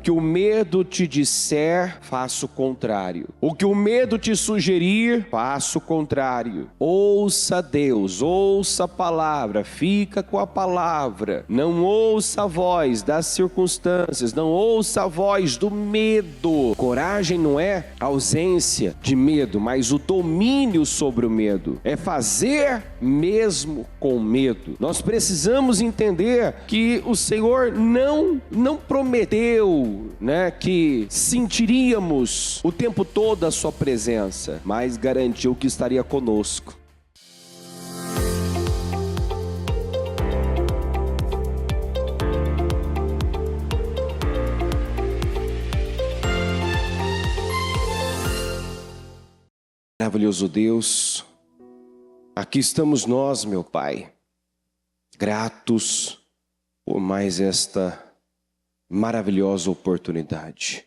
que o medo te disser, faça o contrário. O que o medo te sugerir, faça o contrário. Ouça Deus, ouça a palavra, fica com a palavra. Não ouça a voz das circunstâncias, não ouça a voz do medo. Coragem não é a ausência de medo, mas o domínio sobre o medo. É fazer mesmo com medo. Nós precisamos entender que o Senhor não prometeu, que sentiríamos o tempo todo a sua presença, mas garantiu que estaria conosco. Maravilhoso Deus, aqui estamos nós, meu Pai, gratos por mais esta maravilhosa oportunidade.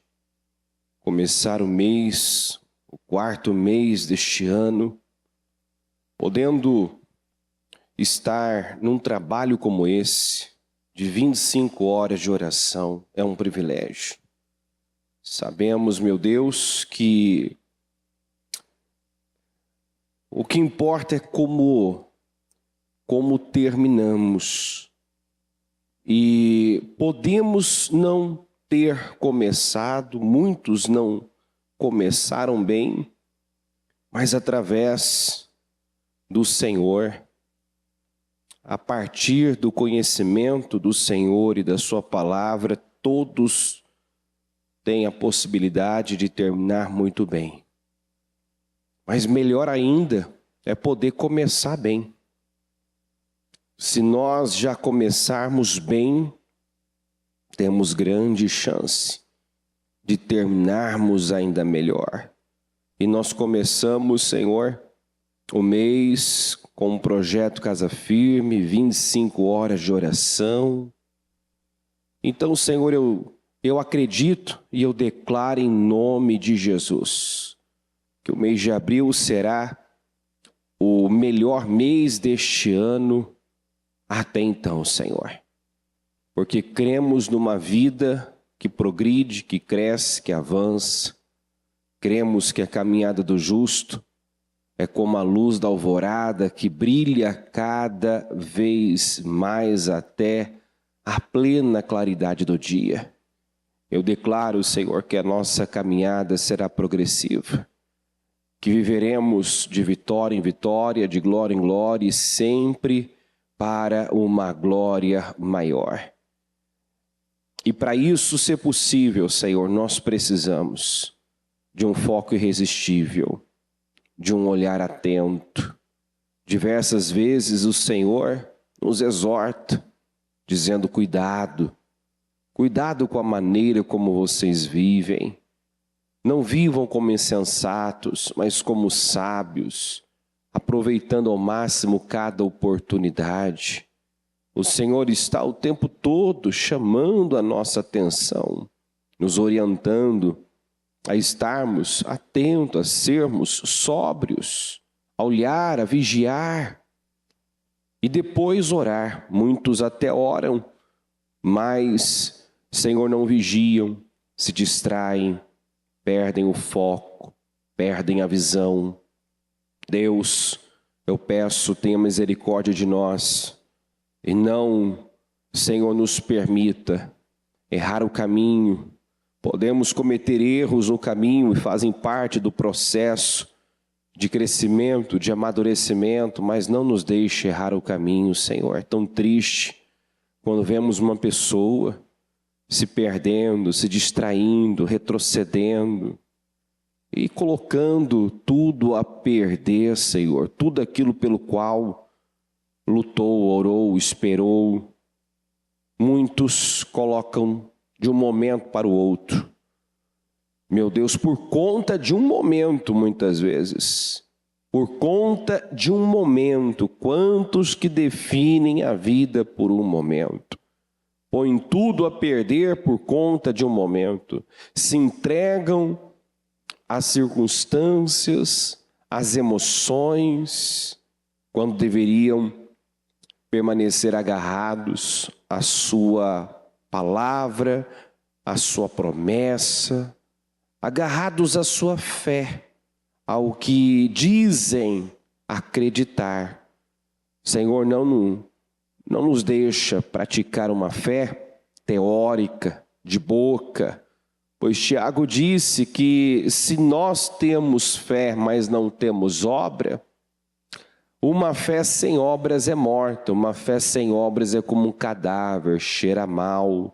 Começar o mês, o 4º mês deste ano, podendo estar num trabalho como esse, de 25 horas de oração, é um privilégio. Sabemos, meu Deus, que o que importa é como terminamos. E podemos não ter começado, muitos não começaram bem, mas através do Senhor, a partir do conhecimento do Senhor e da sua palavra, todos têm a possibilidade de terminar muito bem. Mas melhor ainda é poder começar bem. Se nós já começarmos bem, temos grande chance de terminarmos ainda melhor. E nós começamos, Senhor, o mês com um projeto Casa Firme, 25 horas de oração. Então, Senhor, eu acredito e eu declaro em nome de Jesus que o mês de abril será o melhor mês deste ano até então, Senhor. Porque cremos numa vida que progride, que cresce, que avança. Cremos que a caminhada do justo é como a luz da alvorada que brilha cada vez mais até a plena claridade do dia. Eu declaro, Senhor, que a nossa caminhada será progressiva, que viveremos de vitória em vitória, de glória em glória e sempre para uma glória maior. E para isso ser possível, Senhor, nós precisamos de um foco irresistível, de um olhar atento. Diversas vezes o Senhor nos exorta, dizendo cuidado com a maneira como vocês vivem. Não vivam como insensatos, mas como sábios, aproveitando ao máximo cada oportunidade. O Senhor está o tempo todo chamando a nossa atenção, nos orientando a estarmos atentos, a sermos sóbrios, a olhar, a vigiar e depois orar. Muitos até oram, mas, Senhor, não vigiam, se distraem, perdem o foco, perdem a visão. Deus, eu peço, tenha misericórdia de nós e não, Senhor, nos permita errar o caminho. Podemos cometer erros no caminho e fazem parte do processo de crescimento, de amadurecimento, mas não nos deixe errar o caminho, Senhor. É tão triste quando vemos uma pessoa se perdendo, se distraindo, retrocedendo e colocando tudo a perder, Senhor. Tudo aquilo pelo qual lutou, orou, esperou. Muitos colocam de um momento para o outro. Meu Deus, por conta de um momento, muitas vezes. Por conta de um momento. Quantos que definem a vida por um momento? Põem tudo a perder por conta de um momento. Se entregam às circunstâncias, às emoções, quando deveriam permanecer agarrados à sua palavra, à sua promessa, agarrados à sua fé, ao que dizem acreditar. Senhor, não nos deixa praticar uma fé teórica, de boca, pois Tiago disse que se nós temos fé, mas não temos obra, uma fé sem obras é morta, uma fé sem obras é como um cadáver, cheira mal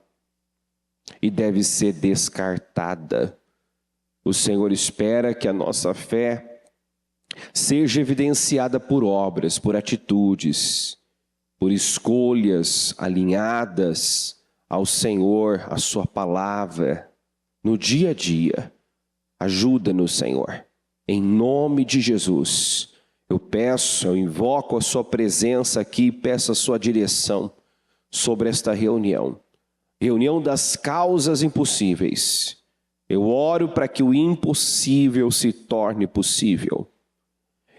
e deve ser descartada. O Senhor espera que a nossa fé seja evidenciada por obras, por atitudes, por escolhas alinhadas ao Senhor, à sua palavra, no dia a dia. Ajuda-nos, Senhor, em nome de Jesus. Eu invoco a sua presença aqui, peço a sua direção sobre esta reunião das causas impossíveis. Eu oro para que o impossível se torne possível.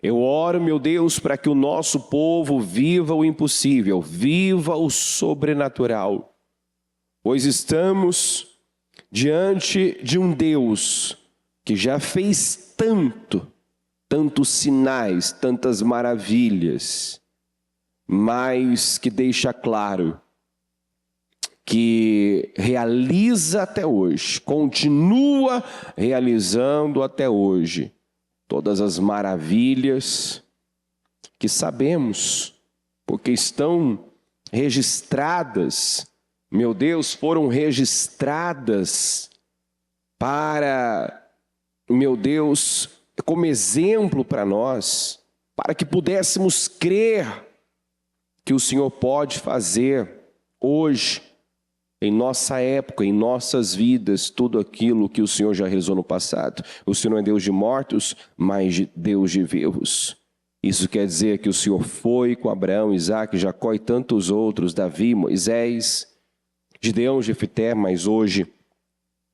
Eu oro, meu Deus, para que o nosso povo viva o impossível, viva o sobrenatural, pois estamos diante de um Deus que já fez tantos sinais, tantas maravilhas, mas que deixa claro que realiza até hoje, continua realizando até hoje todas as maravilhas que sabemos, porque estão registradas, meu Deus, foram registradas para, meu Deus, como exemplo para nós, para que pudéssemos crer que o Senhor pode fazer hoje, em nossa época, em nossas vidas, tudo aquilo que o Senhor já realizou no passado. O Senhor não é Deus de mortos, mas Deus de vivos. Isso quer dizer que o Senhor foi com Abraão, Isaque, Jacó e tantos outros, Davi, Moisés, Gideão, Jefité, mas hoje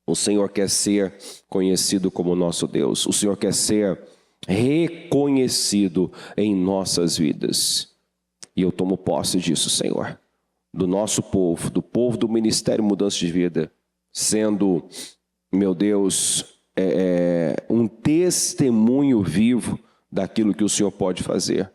o Senhor quer ser conhecido como nosso Deus. O Senhor quer ser reconhecido em nossas vidas. E eu tomo posse disso, Senhor. Do nosso povo, do povo do Ministério Mudança de Vida, sendo, meu Deus, um testemunho vivo daquilo que o Senhor pode fazer,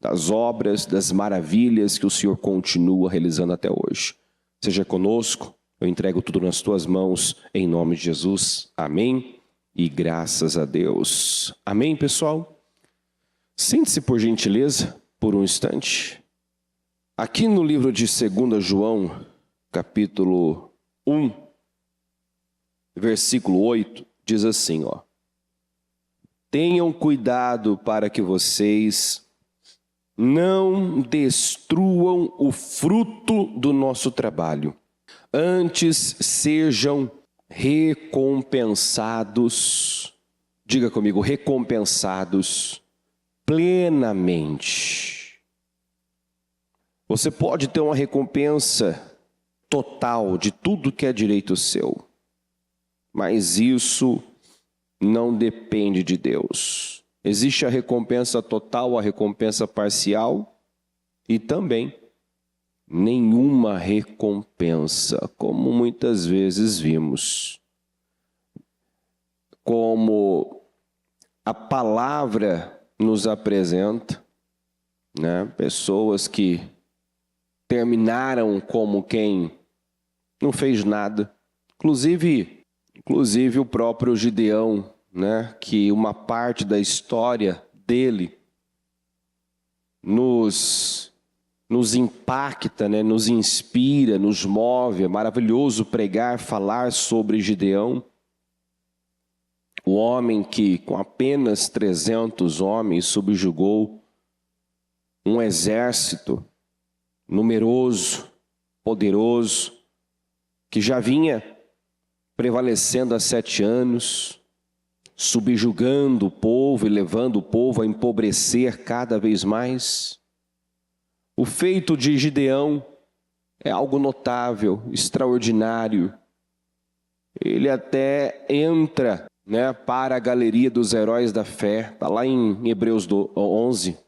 das obras, das maravilhas que o Senhor continua realizando até hoje. Seja conosco, eu entrego tudo nas tuas mãos, em nome de Jesus. Amém e graças a Deus. Amém, pessoal? Sente-se, por gentileza, por um instante. Aqui no livro de 2 João, capítulo 1, versículo 8, diz assim, ó: tenham cuidado para que vocês não destruam o fruto do nosso trabalho, antes sejam recompensados, diga comigo, recompensados plenamente. Você pode ter uma recompensa total de tudo que é direito seu, mas isso não depende de Deus. Existe a recompensa total, a recompensa parcial e também nenhuma recompensa, como muitas vezes vimos. Como a palavra nos apresenta, né? Pessoas que terminaram como quem não fez nada. Inclusive o próprio Gideão, né? Que uma parte da história dele nos impacta, né? Nos inspira, nos move. É maravilhoso pregar, falar sobre Gideão. O homem que com apenas 300 homens subjugou um exército numeroso, poderoso, que já vinha prevalecendo há 7 anos, subjugando o povo e levando o povo a empobrecer cada vez mais. O feito de Gideão é algo notável, extraordinário. Ele até entra, né, para a galeria dos heróis da fé, está lá em Hebreus 11.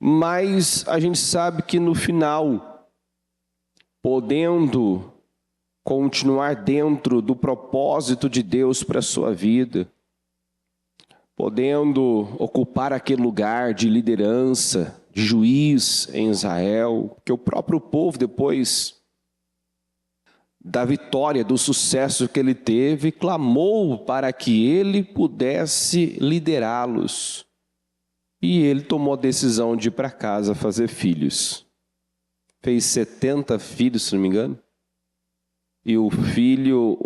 Mas a gente sabe que no final, podendo continuar dentro do propósito de Deus para a sua vida, podendo ocupar aquele lugar de liderança, de juiz em Israel, que o próprio povo, depois da vitória, do sucesso que ele teve, clamou para que ele pudesse liderá-los. E ele tomou a decisão de ir para casa fazer filhos. Fez 70 filhos, se não me engano. E um filho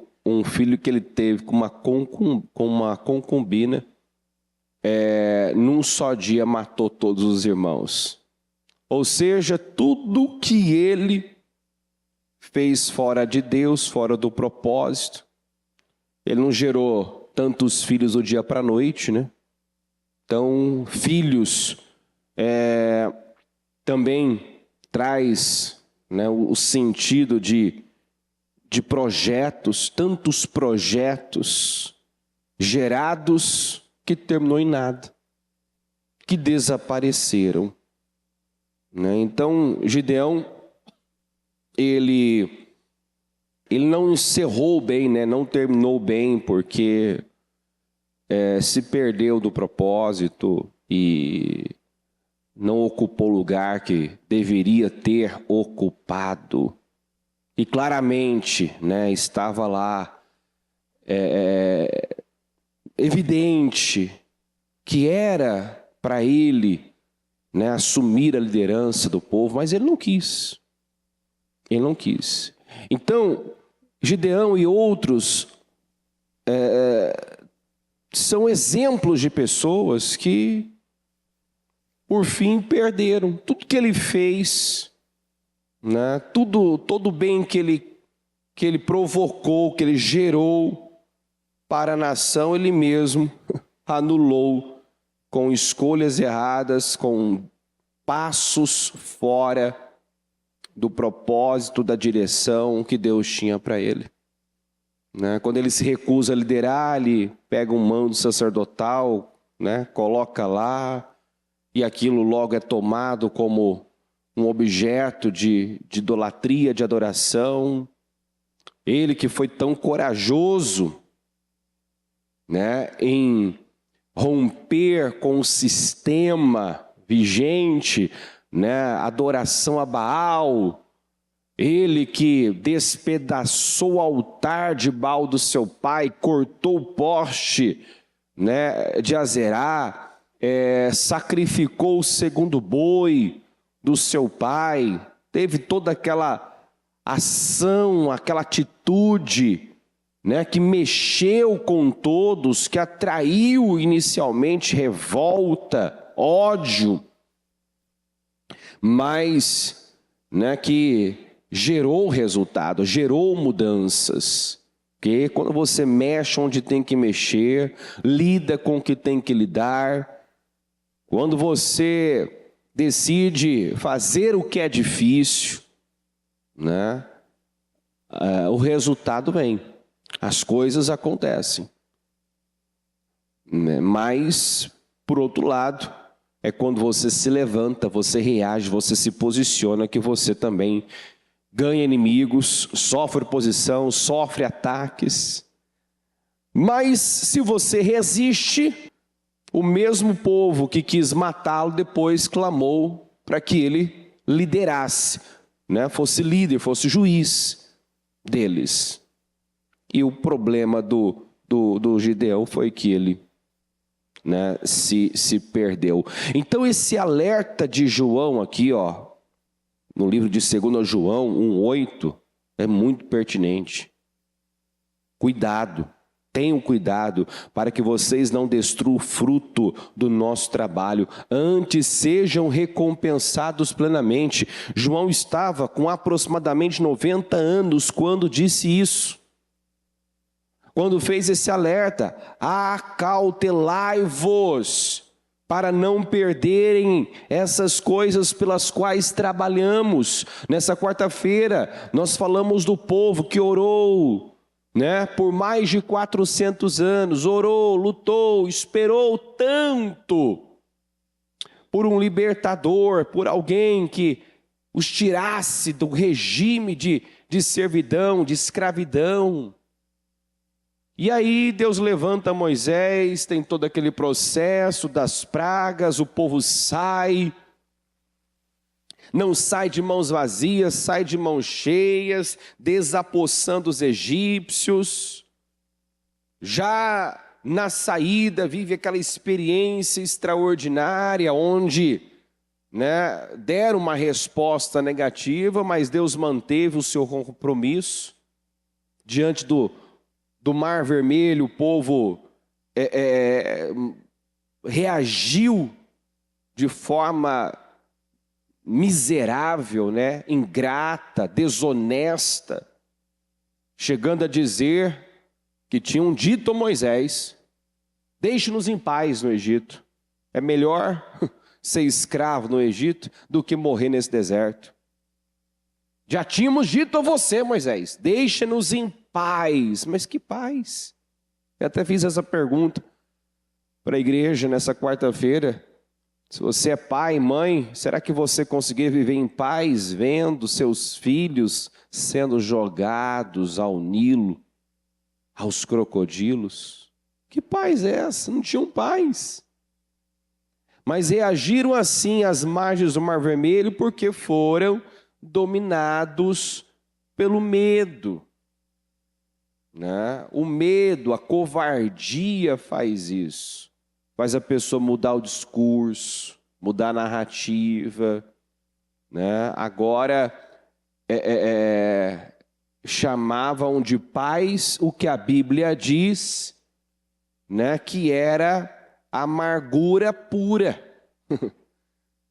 que ele teve com uma concubina, num só dia matou todos os irmãos. Ou seja, tudo que ele fez fora de Deus, fora do propósito. Ele não gerou tantos filhos do dia para a noite, né? Então, filhos também traz, né, o sentido de projetos, tantos projetos gerados que terminou em nada, que desapareceram, né? Então, Gideão, ele não encerrou bem, né? Não terminou bem, porque se perdeu do propósito e não ocupou o lugar que deveria ter ocupado. E claramente, né, estava lá evidente que era para ele, né, assumir a liderança do povo, mas ele não quis. Ele não quis. Então, Gideão e outros são exemplos de pessoas que, por fim, perderam tudo que ele fez, né? Todo o bem que ele provocou, que ele gerou para a nação, ele mesmo anulou com escolhas erradas, com passos fora do propósito, da direção que Deus tinha para ele. Né? Quando ele se recusa a liderar, ele pega um manto sacerdotal, né? Coloca lá, e aquilo logo é tomado como um objeto de idolatria, de adoração. Ele que foi tão corajoso, né, em romper com o sistema vigente, né, adoração a Baal, ele que despedaçou o altar de Baal do seu pai, cortou o poste, né, de Azerá, sacrificou o segundo boi do seu pai, teve toda aquela ação, aquela atitude, né, que mexeu com todos, que atraiu inicialmente revolta, ódio, mas, né, que gerou resultado, gerou mudanças. Porque quando você mexe onde tem que mexer, lida com o que tem que lidar, quando você decide fazer o que é difícil, né, o resultado vem, as coisas acontecem. Mas, por outro lado, é quando você se levanta, você reage, você se posiciona, que você também ganha inimigos, sofre oposição, sofre ataques. Mas se você resiste, o mesmo povo que quis matá-lo depois clamou para que ele liderasse, né? Fosse líder, fosse juiz deles. E o problema do Gideão foi que ele, né, se perdeu. Então esse alerta de João aqui, ó, no livro de 2 João 1,8, é muito pertinente. Cuidado, tenham cuidado para que vocês não destruam o fruto do nosso trabalho, antes sejam recompensados plenamente. João estava com aproximadamente 90 anos quando disse isso. Quando fez esse alerta, acautelai-vos para não perderem essas coisas pelas quais trabalhamos. Nessa quarta-feira, nós falamos do povo que orou, né, por mais de 400 anos, orou, lutou, esperou tanto por um libertador, por alguém que os tirasse do regime de de servidão, de escravidão. E aí Deus levanta Moisés, tem todo aquele processo das pragas, o povo sai, não sai de mãos vazias, sai de mãos cheias, desapossando os egípcios. Já na saída vive aquela experiência extraordinária, onde deram uma resposta negativa, mas Deus manteve o seu compromisso. Diante do Mar Vermelho, o povo reagiu de forma miserável, ingrata, desonesta, chegando a dizer que tinham dito a Moisés: deixe-nos em paz no Egito, é melhor ser escravo no Egito do que morrer nesse deserto. Já tínhamos dito a você, Moisés, deixe-nos em paz. Mas que paz? Eu até fiz essa pergunta para a igreja nessa quarta-feira. Se você é pai, mãe, será que você conseguiria viver em paz vendo seus filhos sendo jogados ao Nilo, aos crocodilos? Que paz é essa? Não tinham paz. Mas reagiram assim às margens do Mar Vermelho porque foram dominados pelo medo. O medo, a covardia faz isso. Faz a pessoa mudar o discurso, mudar a narrativa. Agora, chamavam de paz o que a Bíblia diz, que era amargura pura.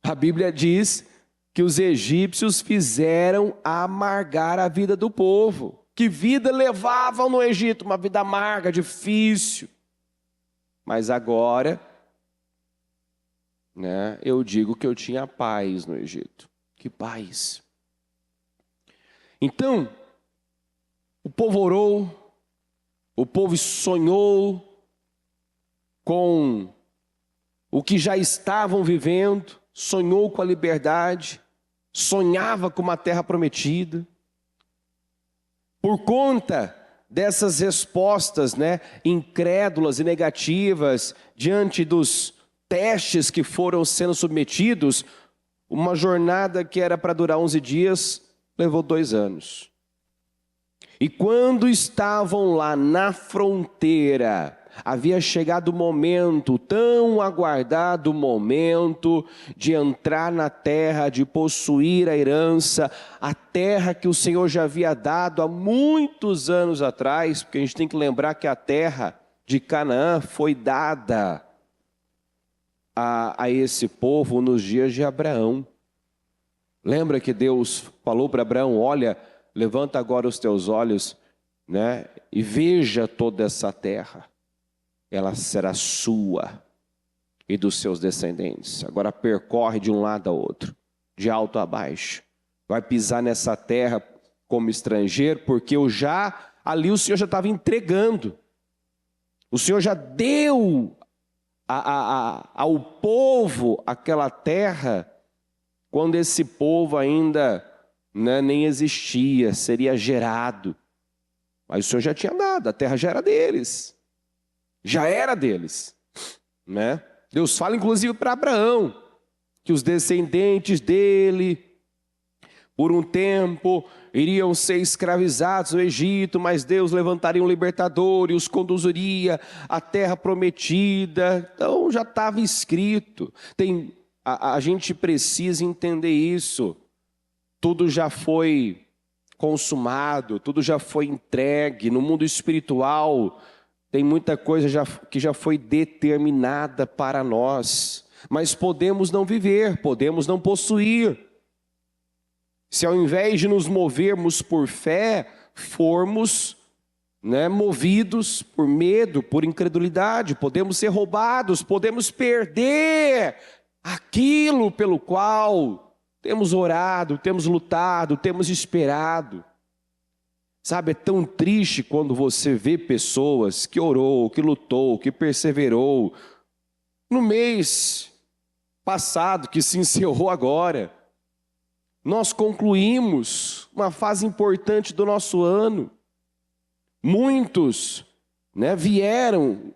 A Bíblia diz que os egípcios fizeram amargar a vida do povo. Que vida levavam no Egito? Uma vida amarga, difícil. Mas agora, eu digo que eu tinha paz no Egito. Que paz. Então, o povo orou, o povo sonhou com o que já estavam vivendo, sonhou com a liberdade, sonhava com uma terra prometida. Por conta dessas respostas, incrédulas e negativas, diante dos testes que foram sendo submetidos, uma jornada que era para durar 11 dias, levou 2 anos. E quando estavam lá na fronteira, havia chegado o momento, tão aguardado momento, de entrar na terra, de possuir a herança, a terra que o Senhor já havia dado há muitos anos atrás, porque a gente tem que lembrar que a terra de Canaã foi dada a esse povo nos dias de Abraão. Lembra que Deus falou para Abraão: olha, levanta agora os teus olhos, e veja toda essa terra. Ela será sua e dos seus descendentes. Agora percorre de um lado a outro, de alto a baixo. Vai pisar nessa terra como estrangeiro, porque ali o Senhor já estava entregando. O Senhor já deu ao povo aquela terra, quando esse povo ainda nem existia, seria gerado. Mas o Senhor já tinha dado, a terra já era deles. Já era deles, Deus fala inclusive para Abraão, que os descendentes dele, por um tempo, iriam ser escravizados no Egito, mas Deus levantaria um libertador e os conduziria à terra prometida. Então já estava escrito. A gente precisa entender isso. Tudo já foi consumado, tudo já foi entregue. No mundo espiritual, tem muita coisa que já foi determinada para nós, mas podemos não viver, podemos não possuir. Se ao invés de nos movermos por fé, formos movidos por medo, por incredulidade, podemos ser roubados, podemos perder aquilo pelo qual temos orado, temos lutado, temos esperado. Sabe, é tão triste quando você vê pessoas que orou, que lutou, que perseverou no mês passado, que se encerrou agora, nós concluímos uma fase importante do nosso ano. Muitos,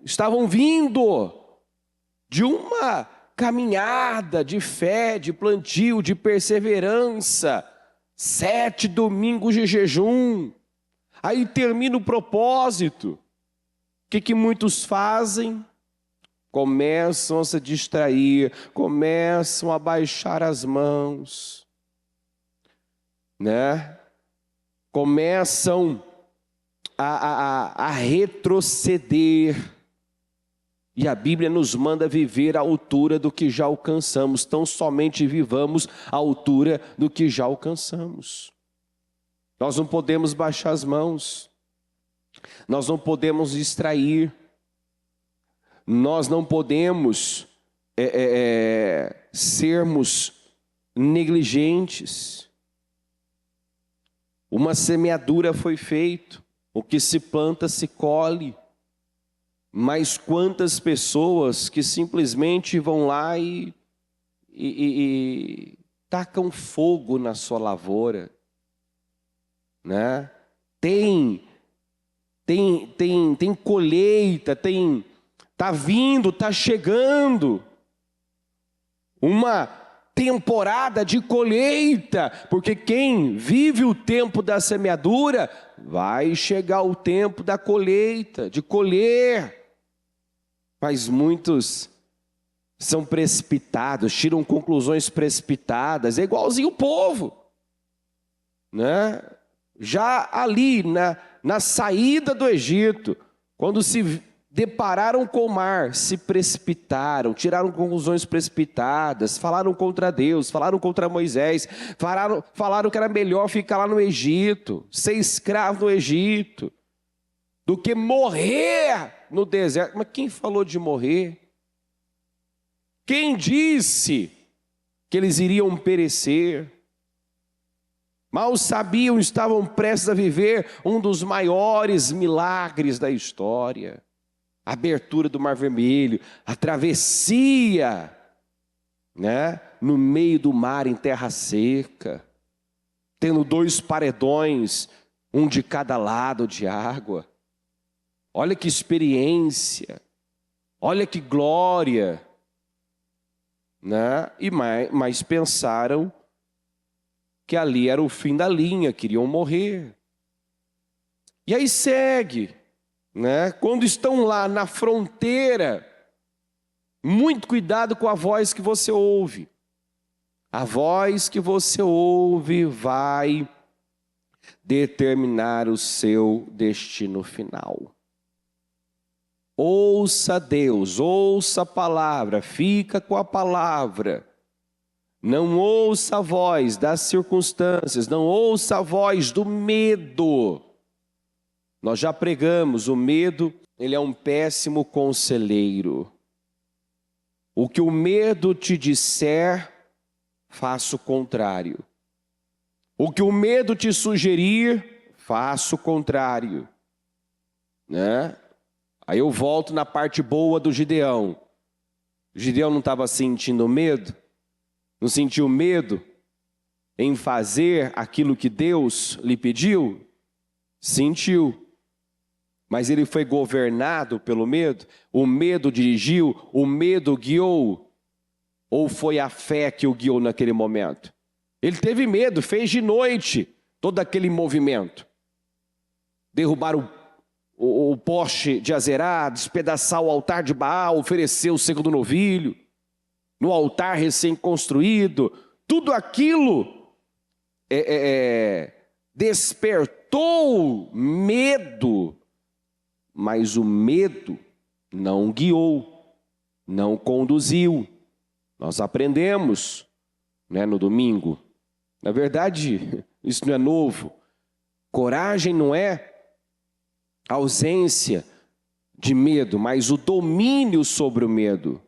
estavam vindo de uma caminhada de fé, de plantio, de perseverança, 7 domingos de jejum. Aí termina o propósito. O que muitos fazem? Começam a se distrair, começam a baixar as mãos, começam a retroceder. E a Bíblia nos manda viver à altura do que já alcançamos. Tão somente vivamos à altura do que já alcançamos. Nós não podemos baixar as mãos. Nós não podemos distrair. Nós não podemos sermos negligentes. Uma semeadura foi feita. O que se planta se colhe. Mas quantas pessoas que simplesmente vão lá e tacam fogo na sua lavoura, Tem colheita, tá vindo, tá chegando uma temporada de colheita, porque quem vive o tempo da semeadura, vai chegar o tempo da colheita, de colher. Mas muitos são precipitados, tiram conclusões precipitadas, é igualzinho o povo, Já ali na saída do Egito, quando se depararam com o mar, se precipitaram, tiraram conclusões precipitadas, falaram contra Deus, falaram contra Moisés, falaram que era melhor ficar lá no Egito, ser escravo no Egito, do que morrer no deserto. Mas quem falou de morrer? Quem disse que eles iriam perecer? Mal sabiam, estavam prestes a viver um dos maiores milagres da história. A abertura do Mar Vermelho, a travessia, no meio do mar em terra seca, tendo 2 paredões, um de cada lado de água. Olha que experiência, olha que glória, mas pensaram que ali era o fim da linha, queriam morrer. E aí segue, quando estão lá na fronteira, muito cuidado com a voz que você ouve. A voz que você ouve vai determinar o seu destino final. Ouça Deus, ouça a palavra, fica com a palavra. Não ouça a voz das circunstâncias, não ouça a voz do medo. Nós já pregamos, o medo, ele é um péssimo conselheiro. O que o medo te disser, faça o contrário. O que o medo te sugerir, faça o contrário. Aí eu volto na parte boa do Gideão. O Gideão não estava sentindo medo? Não sentiu medo em fazer aquilo que Deus lhe pediu? Sentiu. Mas ele foi governado pelo medo? O medo dirigiu? O medo guiou? Ou foi a fé que o guiou naquele momento? Ele teve medo, fez de noite todo aquele movimento. Derrubar o poste de Azerá, despedaçar o altar de Baal, oferecer o sangue do novilho, no altar recém-construído, tudo aquilo despertou medo, mas o medo não guiou, não conduziu. Nós aprendemos, no domingo. Na verdade, isso não é novo. Coragem não é ausência de medo, mas o domínio sobre o medo.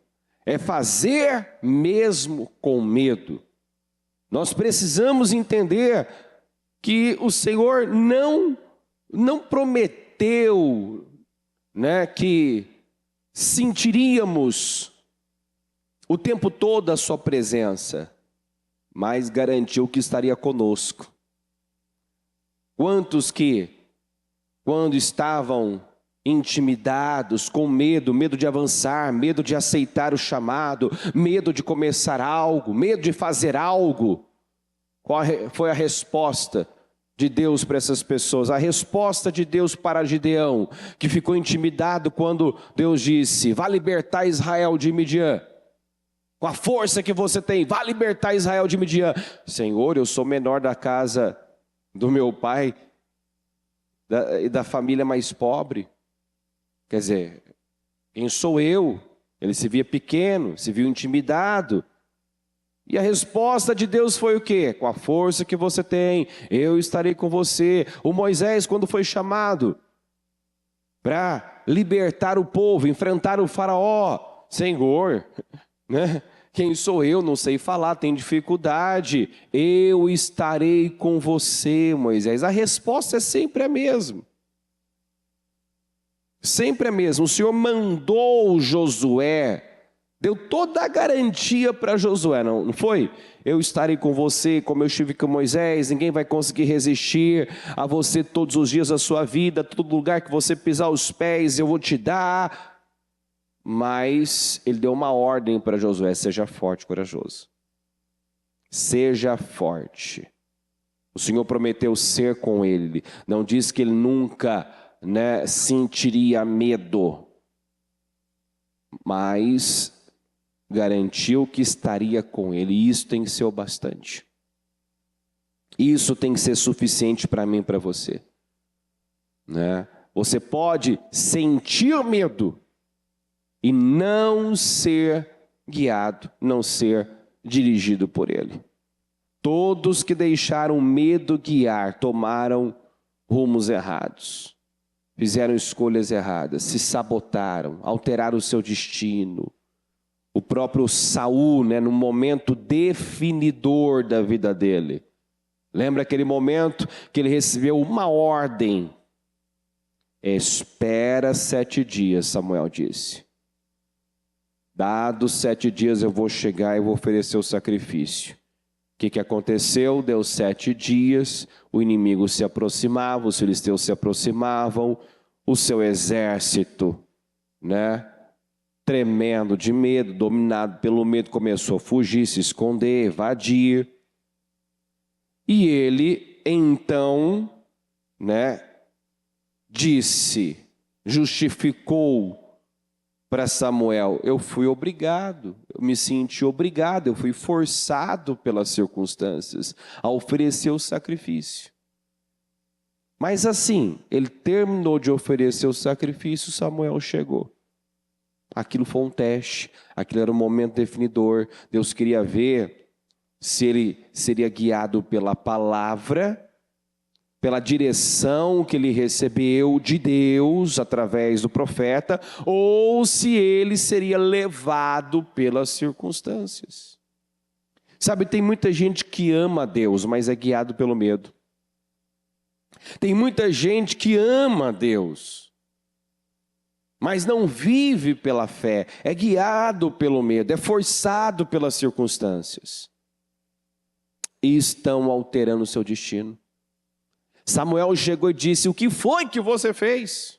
É fazer mesmo com medo. Nós precisamos entender que o Senhor não prometeu, que sentiríamos o tempo todo a sua presença, mas garantiu que estaria conosco. Quantos que, quando estavam intimidados, com medo de avançar, medo de aceitar o chamado, medo de começar algo, medo de fazer algo, qual foi a resposta de Deus para essas pessoas? A resposta de Deus para Gideão, que ficou intimidado quando Deus disse: vá libertar Israel de Midian. Com a força que você tem, vá libertar Israel de Midian. Senhor, eu sou menor da casa do meu pai e da família mais pobre. Quer dizer, quem sou eu? Ele se via pequeno, se viu intimidado. E a resposta de Deus foi o quê? Com a força que você tem, eu estarei com você. O Moisés, quando foi chamado para libertar o povo, enfrentar o faraó: Senhor, né? Quem sou eu? Não sei falar, tenho dificuldade. Eu estarei com você, Moisés. A resposta é sempre a mesma. Sempre a mesma. O Senhor mandou Josué, deu toda a garantia para Josué, não foi? Eu estarei com você como eu estive com Moisés, ninguém vai conseguir resistir a você todos os dias da sua vida, todo lugar que você pisar os pés eu vou te dar. Mas ele deu uma ordem para Josué: seja forte e corajoso. Seja forte. O Senhor prometeu ser com ele. Não disse que ele nunca, sentiria medo, mas garantiu que estaria com ele. E isso tem que ser o bastante. Isso tem que ser suficiente para mim e para você. Você pode sentir medo e não ser guiado, não ser dirigido por ele. Todos que deixaram o medo guiar tomaram rumos errados, fizeram escolhas erradas, se sabotaram, alteraram o seu destino. O próprio Saul, no momento definidor da vida dele, lembra aquele momento que ele recebeu uma ordem? Espera 7 dias, Samuel disse. Dados 7 dias eu vou chegar e vou oferecer o sacrifício. O que aconteceu? Deu 7 dias, o inimigo se aproximava, os filisteus se aproximavam, o seu exército, tremendo de medo, dominado pelo medo, começou a fugir, se esconder, evadir. E ele, então, justificou para Samuel: eu fui obrigado, eu me senti obrigado, eu fui forçado pelas circunstâncias a oferecer o sacrifício. Mas assim, ele terminou de oferecer o sacrifício, Samuel chegou. Aquilo foi um teste, aquilo era um momento definidor. Deus queria ver se ele seria guiado pela palavra, pela direção que ele recebeu de Deus através do profeta, ou se ele seria levado pelas circunstâncias. Sabe, tem muita gente que ama a Deus, mas é guiado pelo medo. Tem muita gente que ama a Deus, mas não vive pela fé, é guiado pelo medo, é forçado pelas circunstâncias. E estão alterando o seu destino. Samuel chegou e disse: o que foi que você fez?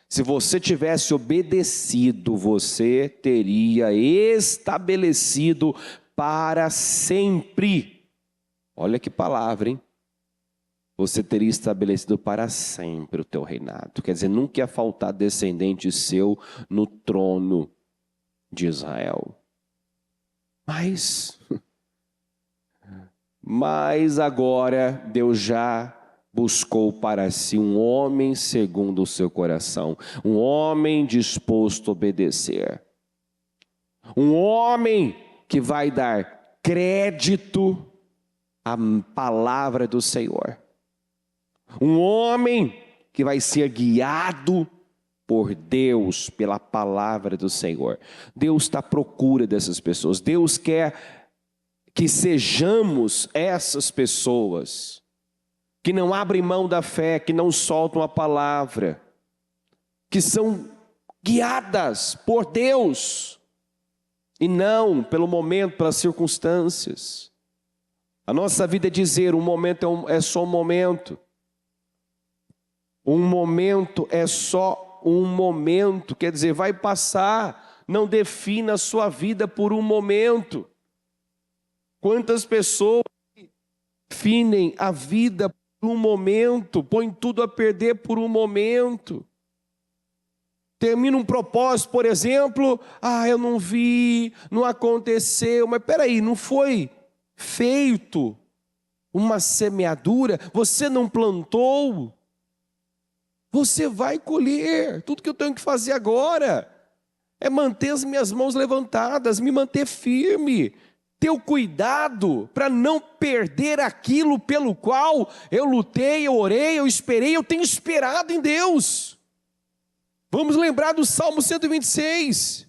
Se você tivesse obedecido, você teria estabelecido para sempre. Olha que palavra, hein? Você teria estabelecido para sempre o teu reinado. Quer dizer, nunca ia faltar descendente seu no trono de Israel. Mas agora Deus já buscou para si um homem segundo o seu coração, um homem disposto a obedecer, um homem que vai dar crédito à palavra do Senhor, um homem que vai ser guiado por Deus, pela palavra do Senhor. Deus está à procura dessas pessoas. Deus quer que sejamos essas pessoas que não abrem mão da fé, que não soltam a palavra, que são guiadas por Deus e não pelo momento, pelas circunstâncias. A nossa vida é dizer, um momento é só um momento. Um momento é só um momento, quer dizer, vai passar. Não defina a sua vida por um momento. Quantas pessoas definem a vida por um momento, põem tudo a perder por um momento. Termina um propósito, por exemplo, eu não vi, não aconteceu, mas peraí, não foi feito uma semeadura, você não plantou, você vai colher. Tudo que eu tenho que fazer agora é manter as minhas mãos levantadas, me manter firme, ter o cuidado para não perder aquilo pelo qual eu lutei, eu orei, eu esperei, eu tenho esperado em Deus. Vamos lembrar do Salmo 126.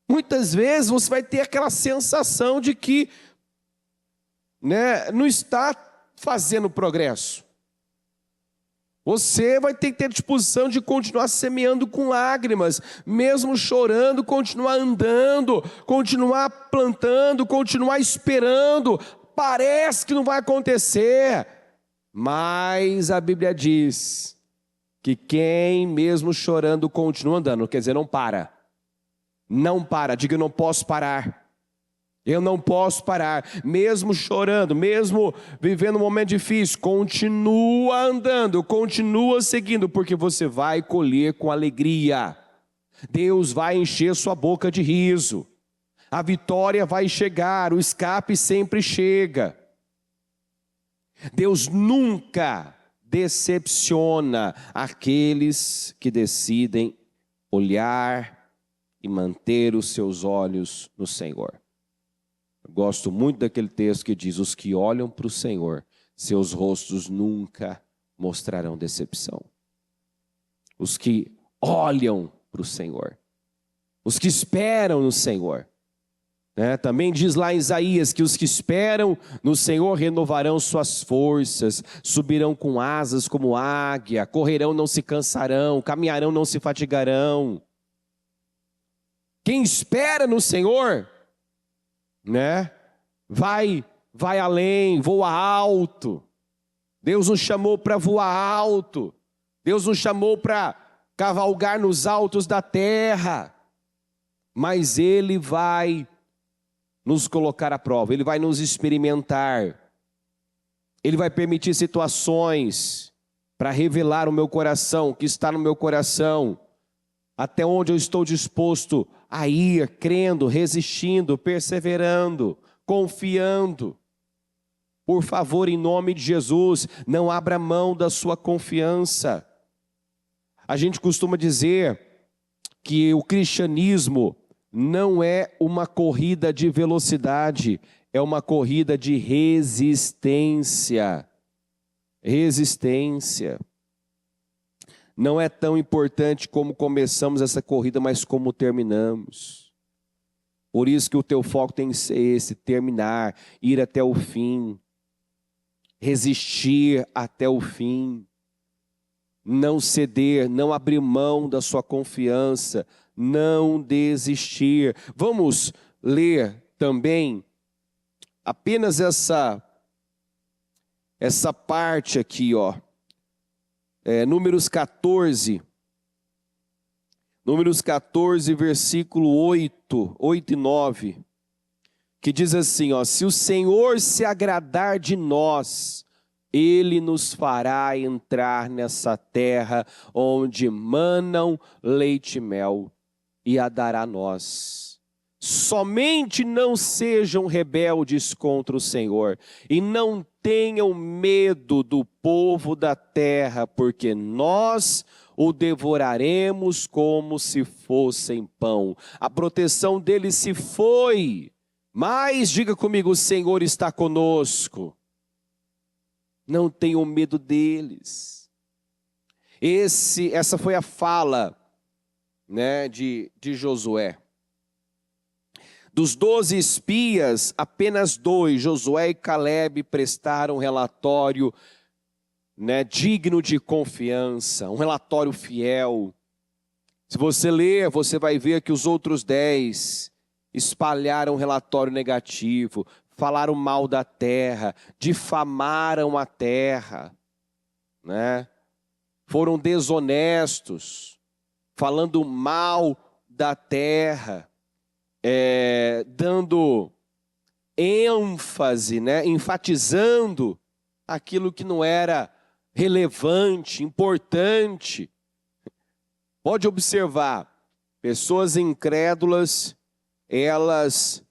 Muitas vezes você vai ter aquela sensação de que não está fazendo progresso. Você vai ter que ter disposição de continuar semeando com lágrimas, mesmo chorando, continuar andando, continuar plantando, continuar esperando. Parece que não vai acontecer, mas a Bíblia diz que quem mesmo chorando continua andando, quer dizer, não para. Não para, diga, eu não posso parar. Eu não posso parar, mesmo chorando, mesmo vivendo um momento difícil, continua andando, continua seguindo, porque você vai colher com alegria. Deus vai encher sua boca de riso. A vitória vai chegar, o escape sempre chega. Deus nunca decepciona aqueles que decidem olhar e manter os seus olhos no Senhor. Eu gosto muito daquele texto que diz, os que olham para o Senhor, seus rostos nunca mostrarão decepção. Os que olham para o Senhor, os que esperam no Senhor. Também diz lá em Isaías que os que esperam no Senhor renovarão suas forças, subirão com asas como águia, correrão, não se cansarão, caminharão, não se fatigarão. Quem espera no Senhor, vai além, voa alto. Deus nos chamou para voar alto. Deus nos chamou para cavalgar nos altos da terra. Mas Ele vai nos colocar à prova, Ele vai nos experimentar. Ele vai permitir situações para revelar o meu coração, o que está no meu coração, até onde eu estou disposto a ir, crendo, resistindo, perseverando, confiando. Por favor, em nome de Jesus, não abra mão da sua confiança. A gente costuma dizer que o cristianismo não é uma corrida de velocidade, é uma corrida de resistência. Resistência. Não é tão importante como começamos essa corrida, mas como terminamos. Por isso que o teu foco tem que ser esse, terminar, ir até o fim, resistir até o fim, não ceder, não abrir mão da sua confiança, não desistir. Vamos ler também apenas essa parte aqui, Números 14, versículo 8 e 9, que diz assim, se o Senhor se agradar de nós, Ele nos fará entrar nessa terra onde manam leite e mel, e a dará a nós. Somente não sejam rebeldes contra o Senhor, e não tenham medo do povo da terra, porque nós o devoraremos como se fossem pão. A proteção dele se foi, mas diga comigo, o Senhor está conosco. Não tenham medo deles. Essa foi a fala, de Josué. Dos 12 espias, apenas 2, Josué e Calebe, prestaram relatório digno de confiança, um relatório fiel. Se você ler, você vai ver que os outros 10 espalharam um relatório negativo, falaram mal da terra, difamaram a terra, né? Foram desonestos, falando mal da terra, dando ênfase, né? Enfatizando aquilo que não era relevante, importante. Pode observar, pessoas incrédulas, elas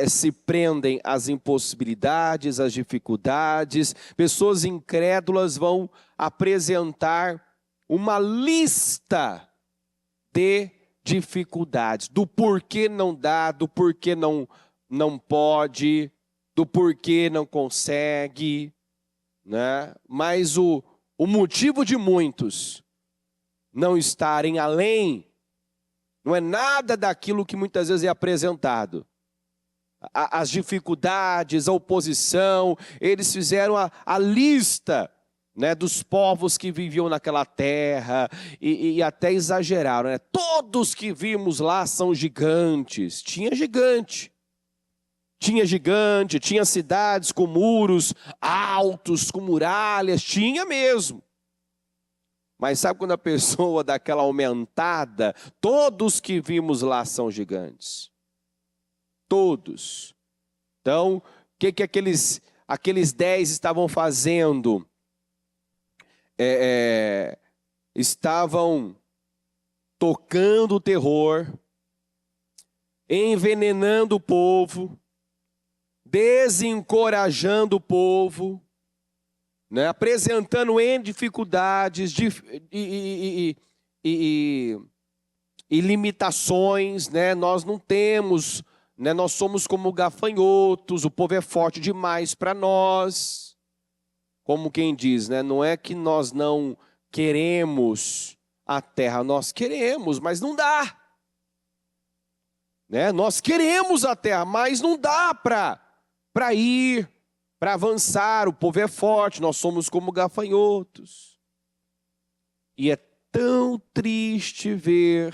se prendem às impossibilidades, às dificuldades. Pessoas incrédulas vão apresentar uma lista de dificuldades, do porquê não dá, do porquê não pode, do porquê não consegue, né? Mas o motivo de muitos não estarem além não é nada daquilo que muitas vezes é apresentado. As dificuldades, a oposição, eles fizeram a lista, né, dos povos que viviam naquela terra e até exageraram, né? Todos que vimos lá são gigantes. Tinha gigante, tinha cidades com muros altos, com muralhas, tinha mesmo. Mas sabe quando a pessoa dá aquela aumentada? Todos que vimos lá são gigantes. Todos. Então, o que aqueles 10 estavam fazendo? Estavam tocando o terror, envenenando o povo, desencorajando o povo, né? Apresentando N dificuldades e limitações, né? Nós não temos, né? Nós somos como gafanhotos, o povo é forte demais para nós. Como quem diz, né? Não é que nós não queremos a terra, nós queremos, mas não dá. Né? Nós queremos a terra, mas não dá para ir, para avançar. O povo é forte, nós somos como gafanhotos. E é tão triste ver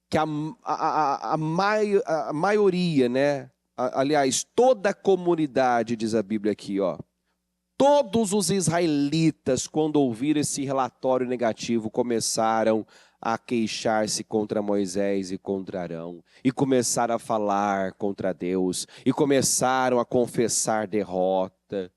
que a maioria, né? Aliás, toda a comunidade, diz a Bíblia aqui, ó. Todos os israelitas, quando ouviram esse relatório negativo, começaram a queixar-se contra Moisés e contra Arão. E começaram a falar contra Deus. E começaram a confessar derrota.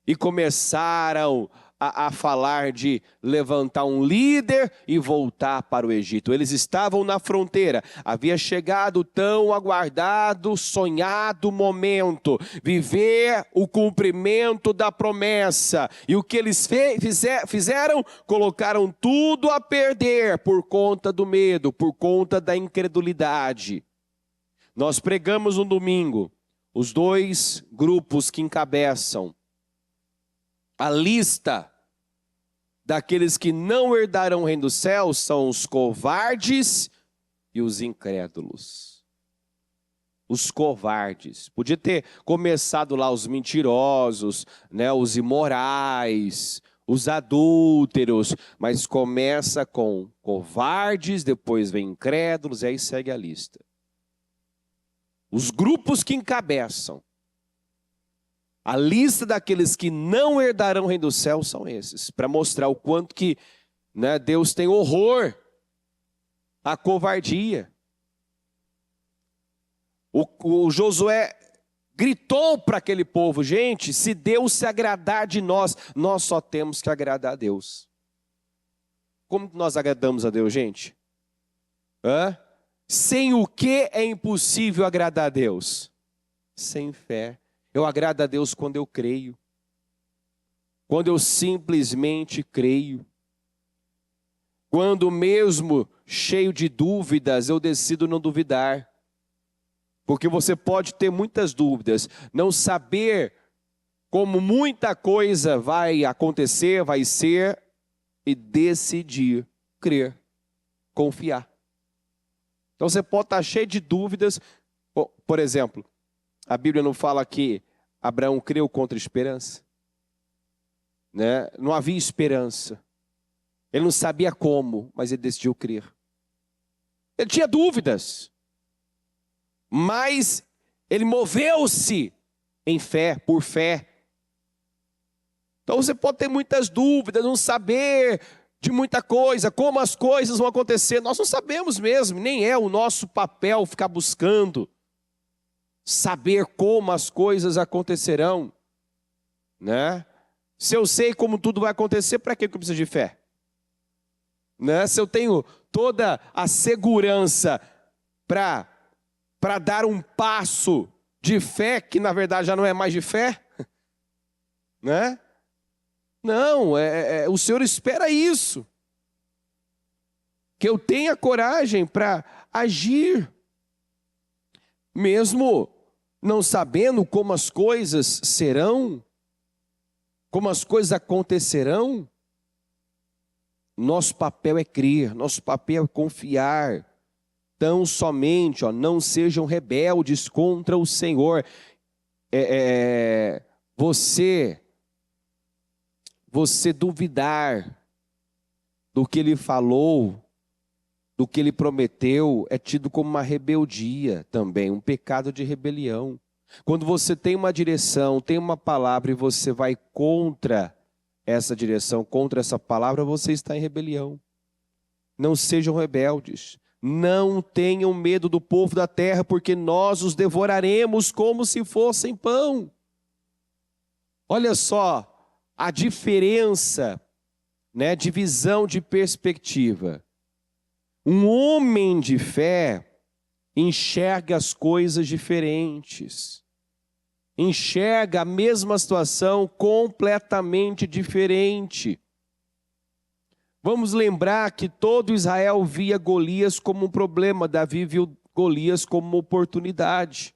E começaram a falar de levantar um líder e voltar para o Egito. Eles estavam na fronteira. Havia chegado o tão aguardado, sonhado momento. Viver o cumprimento da promessa. E o que eles fizeram? Colocaram tudo a perder por conta do medo, por conta da incredulidade. Nós pregamos no domingo os 2 grupos que encabeçam a lista daqueles que não herdarão o reino dos céus são os covardes e os incrédulos. Os covardes. Podia ter começado lá os mentirosos, né, os imorais, os adúlteros, mas começa com covardes, depois vem incrédulos, e aí segue a lista. Os grupos que encabeçam a lista daqueles que não herdarão o reino do céu são esses, para mostrar o quanto que, né, Deus tem horror à covardia. O Josué gritou para aquele povo: gente, se Deus se agradar de nós, nós só temos que agradar a Deus. Como nós agradamos a Deus, gente? Sem o que é impossível agradar a Deus? Sem fé. Eu agrado a Deus quando eu creio. Quando eu simplesmente creio. Quando mesmo cheio de dúvidas, eu decido não duvidar. Porque você pode ter muitas dúvidas, não saber como muita coisa vai acontecer, vai ser, e decidir crer, confiar. Então você pode estar cheio de dúvidas. Por exemplo, a Bíblia não fala que Abraão creu contra esperança? Né? Não havia esperança. Ele não sabia como, mas ele decidiu crer. Ele tinha dúvidas. mas ele moveu-se em fé, por fé. Então você pode ter muitas dúvidas, não saber de muita coisa, como as coisas vão acontecer. Nós não sabemos mesmo, nem é o nosso papel ficar buscando saber como as coisas acontecerão, né? Se eu sei como tudo vai acontecer, para que eu preciso de fé? Né? Se eu tenho toda a segurança para dar um passo de fé, que na verdade já não é mais de fé, né? Não, o Senhor espera isso. Que eu tenha coragem para agir, mesmo não sabendo como as coisas serão, como as coisas acontecerão. Nosso papel é crer, nosso papel é confiar. Tão somente, não sejam rebeldes contra o Senhor. Você duvidar do que Ele falou, do que Ele prometeu, é tido como uma rebeldia também, um pecado de rebelião. Quando você tem uma direção, tem uma palavra e você vai contra essa direção, contra essa palavra, você está em rebelião. Não sejam rebeldes. Não tenham medo do povo da terra, porque nós os devoraremos como se fossem pão. Olha só a diferença, né, de visão, de perspectiva. Um homem de fé enxerga as coisas diferentes. Enxerga a mesma situação completamente diferente. Vamos lembrar que todo Israel via Golias como um problema. Davi viu Golias como uma oportunidade.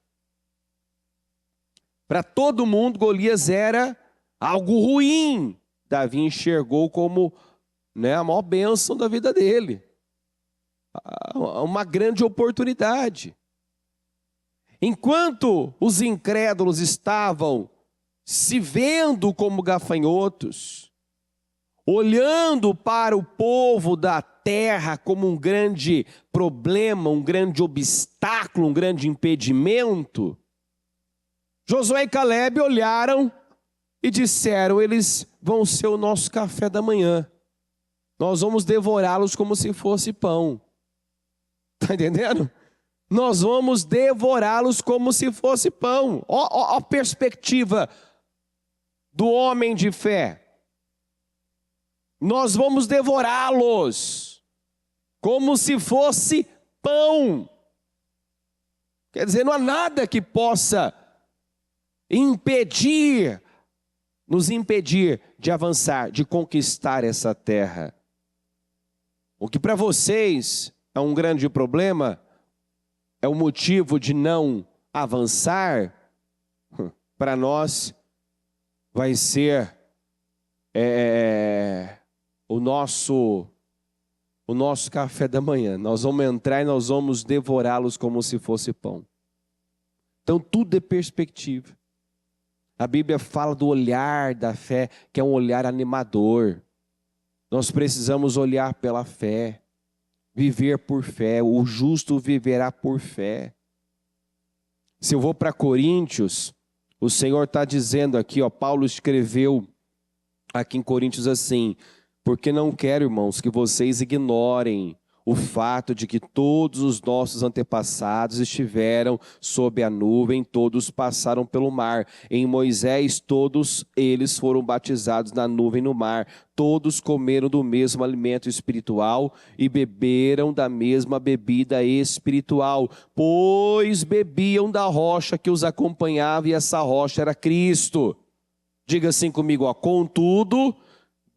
Para todo mundo, Golias era algo ruim. Davi enxergou como, né, a maior bênção da vida dele. Uma grande oportunidade. Enquanto os incrédulos estavam se vendo como gafanhotos, olhando para o povo da terra como um grande problema, um grande obstáculo, um grande impedimento, Josué e Calebe olharam e disseram: eles vão ser o nosso café da manhã. Nós vamos devorá-los como se fosse pão. Está entendendo? Nós vamos devorá-los como se fosse pão. Ó a perspectiva do homem de fé. Nós vamos devorá-los como se fosse pão. Quer dizer, não há nada que possa nos impedir de avançar, de conquistar essa terra. O que para vocês é um grande problema, é um motivo de não avançar, para nós vai ser o nosso café da manhã. Nós vamos entrar e nós vamos devorá-los como se fosse pão. Então tudo é perspectiva. A Bíblia fala do olhar da fé, que é um olhar animador. Nós precisamos olhar pela fé. Viver por fé, o justo viverá por fé. Se eu vou para Coríntios, o Senhor está dizendo aqui, Paulo escreveu aqui em Coríntios assim: porque não quero, irmãos, que vocês ignorem o fato de que todos os nossos antepassados estiveram sob a nuvem, todos passaram pelo mar. Em Moisés, todos eles foram batizados na nuvem no mar. Todos comeram do mesmo alimento espiritual e beberam da mesma bebida espiritual, pois bebiam da rocha que os acompanhava, e essa rocha era Cristo. Diga assim comigo, contudo,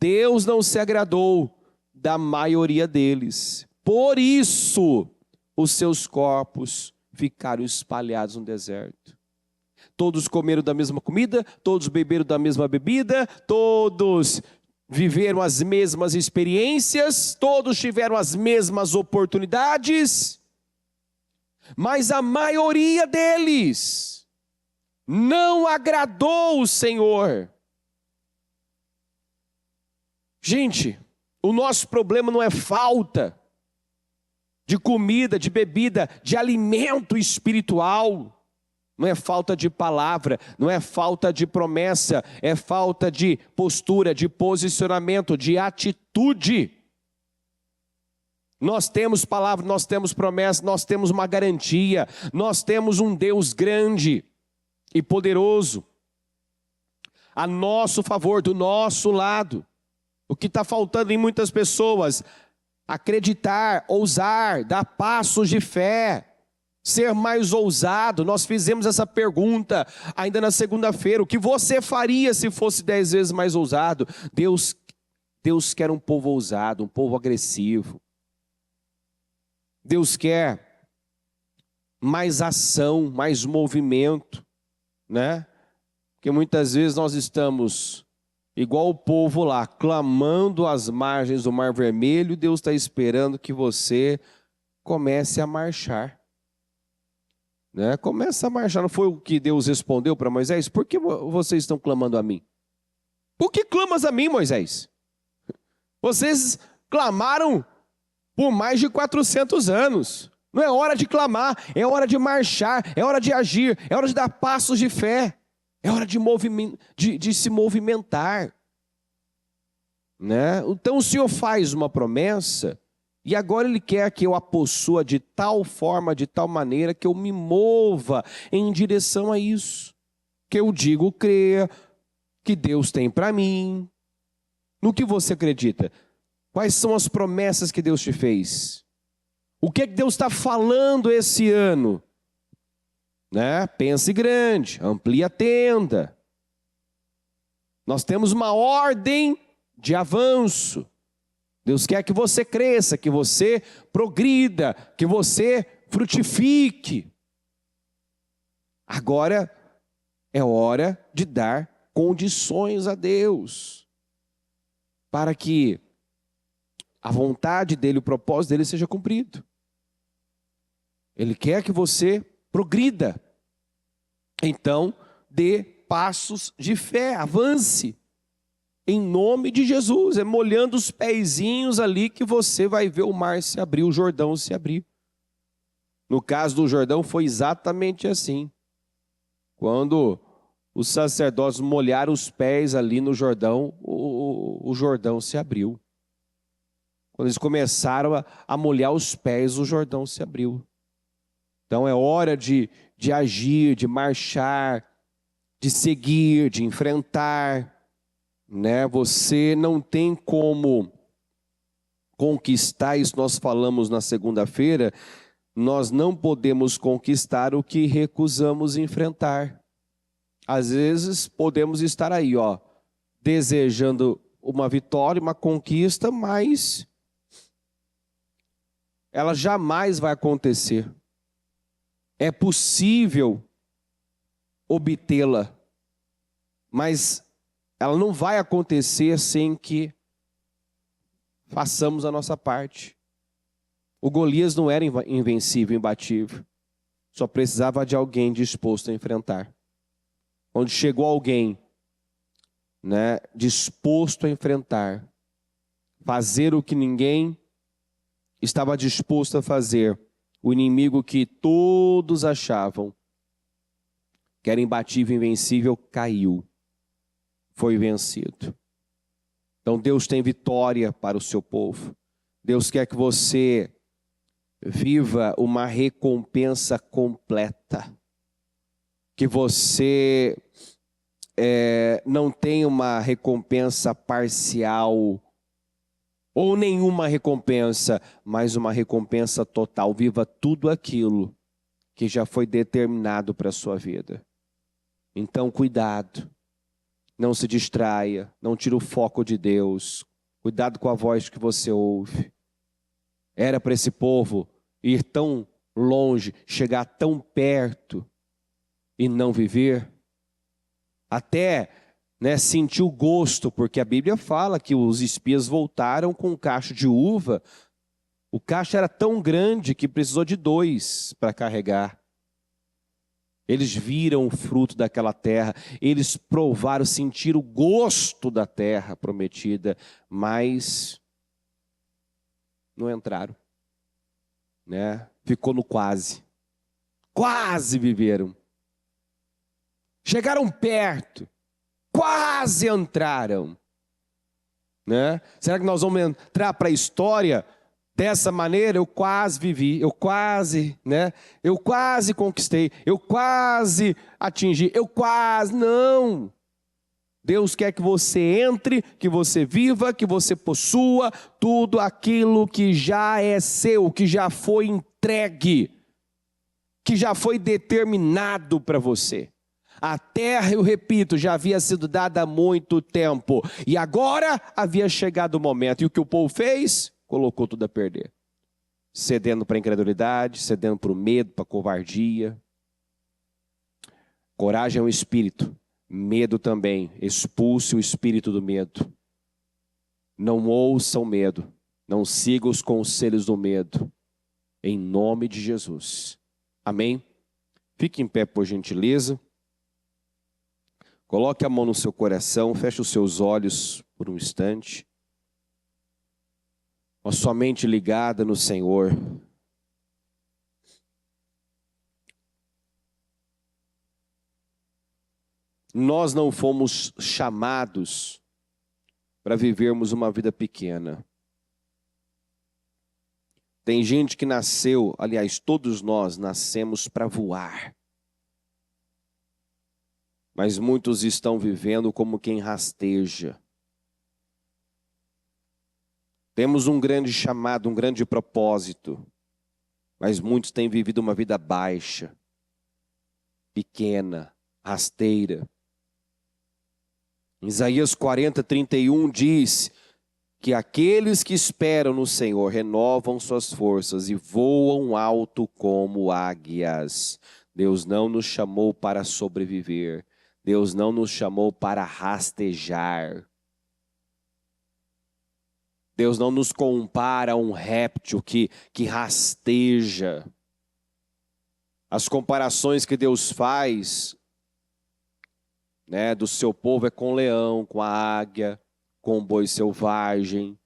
Deus não se agradou da maioria deles. Por isso, os seus corpos ficaram espalhados no deserto. Todos comeram da mesma comida, todos beberam da mesma bebida, todos viveram as mesmas experiências, todos tiveram as mesmas oportunidades, mas a maioria deles não agradou o Senhor. Gente, o nosso problema não é falta. de comida, de bebida, de alimento espiritual. Não é falta de palavra, não é falta de promessa, é falta de postura, de posicionamento, de atitude. Nós temos palavra, nós temos promessa, nós temos uma garantia, nós temos um Deus grande e poderoso a nosso favor, do nosso lado. O que está faltando em muitas pessoas? Acreditar, ousar, dar passos de fé, ser mais ousado. Nós fizemos essa pergunta ainda na segunda-feira: o que você faria se fosse 10 vezes mais ousado? Deus quer um povo ousado, um povo agressivo. Deus quer mais ação, mais movimento, né? Porque muitas vezes nós estamos igual o povo lá, clamando às margens do Mar Vermelho, e Deus está esperando que você comece a marchar. Né? Começa a marchar. Não foi o que Deus respondeu para Moisés? Por que vocês estão clamando a mim? Por que clamas a mim, Moisés? Vocês clamaram por mais de 400 anos. Não é hora de clamar, é hora de marchar, é hora de agir, é hora de dar passos de fé. É hora de se movimentar. Né? Então o Senhor faz uma promessa e agora Ele quer que eu a possua de tal forma, de tal maneira que eu me mova em direção a isso. Que eu digo crer, que Deus tem para mim. No que você acredita? Quais são as promessas que Deus te fez? O que é que Deus está falando esse ano? Né? Pense grande, amplie a tenda. Nós temos uma ordem de avanço. Deus quer que você cresça, que você progrida, que você frutifique. Agora é hora de dar condições a Deus, para que a vontade dEle, o propósito dEle seja cumprido. Ele quer que você progrida. Então, dê passos de fé, avance. Em nome de Jesus, é molhando os pezinhos ali que você vai ver o mar se abrir, o Jordão se abrir. No caso do Jordão foi exatamente assim. Quando os sacerdotes molharam os pés ali no Jordão, o Jordão se abriu. Quando eles começaram a molhar os pés, o Jordão se abriu. Então é hora de agir, de marchar, de seguir, de enfrentar. Né? Você não tem como conquistar, isso nós falamos na segunda-feira, nós não podemos conquistar o que recusamos enfrentar. Às vezes podemos estar aí, desejando uma vitória, uma conquista, mas ela jamais vai acontecer. É possível obtê-la, mas ela não vai acontecer sem que façamos a nossa parte. O Golias não era invencível, imbatível. Só precisava de alguém disposto a enfrentar. Quando chegou alguém, né, disposto a enfrentar, fazer o que ninguém estava disposto a fazer, o inimigo que todos achavam que era imbatível, invencível, caiu. Foi vencido. Então Deus tem vitória para o seu povo. Deus quer que você viva uma recompensa completa. Que você não tenha uma recompensa parcial ou nenhuma recompensa, mas uma recompensa total. Viva tudo aquilo que já foi determinado para a sua vida. Então cuidado. Não se distraia, não tire o foco de Deus. Cuidado com a voz que você ouve. Era para esse povo ir tão longe, chegar tão perto e não viver. Até sentir o gosto, porque a Bíblia fala que os espias voltaram com um cacho de uva. O cacho era tão grande que precisou de 2 para carregar. Eles viram o fruto daquela terra, eles provaram, sentiram o gosto da terra prometida, mas não entraram. né? Ficou no quase. Quase viveram. Chegaram perto. Quase entraram. Né? Será que nós vamos entrar para a história dessa maneira? Eu quase vivi, eu quase conquistei, eu quase atingi, não. Deus quer que você entre, que você viva, que você possua tudo aquilo que já é seu, que já foi entregue, que já foi determinado para você. A terra, eu repito, já havia sido dada há muito tempo. E agora havia chegado o momento. E o que o povo fez? Colocou tudo a perder. Cedendo para a incredulidade, cedendo para o medo, para a covardia. Coragem é um espírito. Medo também. Expulse o espírito do medo. Não ouça o medo. Não siga os conselhos do medo. Em nome de Jesus. Amém? Fique em pé, por gentileza. Coloque a mão no seu coração, feche os seus olhos por um instante. Com a sua mente ligada no Senhor. Nós não fomos chamados para vivermos uma vida pequena. Tem gente que nasceu, aliás, todos nós nascemos para voar. Mas muitos estão vivendo como quem rasteja. Temos um grande chamado, um grande propósito. Mas muitos têm vivido uma vida baixa, pequena, rasteira. Isaías 40:31 diz que aqueles que esperam no Senhor renovam suas forças e voam alto como águias. Deus não nos chamou para sobreviver. Deus não nos chamou para rastejar. Deus não nos compara a um réptil que rasteja. As comparações que Deus faz, né, do seu povo é com o leão, com a águia, com o boi selvagem.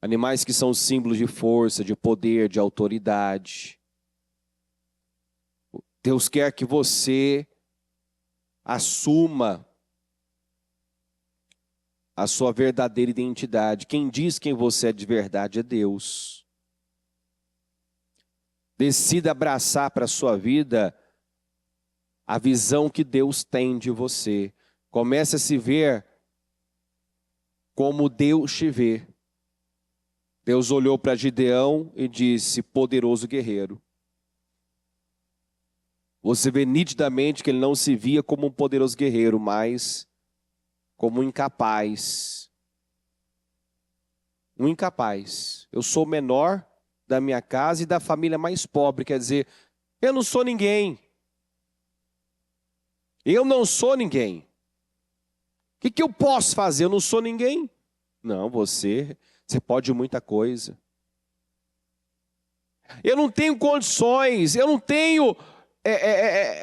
Animais que são símbolos de força, de poder, de autoridade. Deus quer que você assuma a sua verdadeira identidade. Quem diz quem você é de verdade é Deus. Decida abraçar para a sua vida a visão que Deus tem de você. Comece a se ver como Deus te vê. Deus olhou para Gideão e disse: poderoso guerreiro. Você vê nitidamente que ele não se via como um poderoso guerreiro, mas como um incapaz. Um incapaz. Eu sou o menor da minha casa e da família mais pobre. Quer dizer, eu não sou ninguém. Eu não sou ninguém. O que eu posso fazer? Eu não sou ninguém. Não, você pode muita coisa. Eu não tenho condições, eu não tenho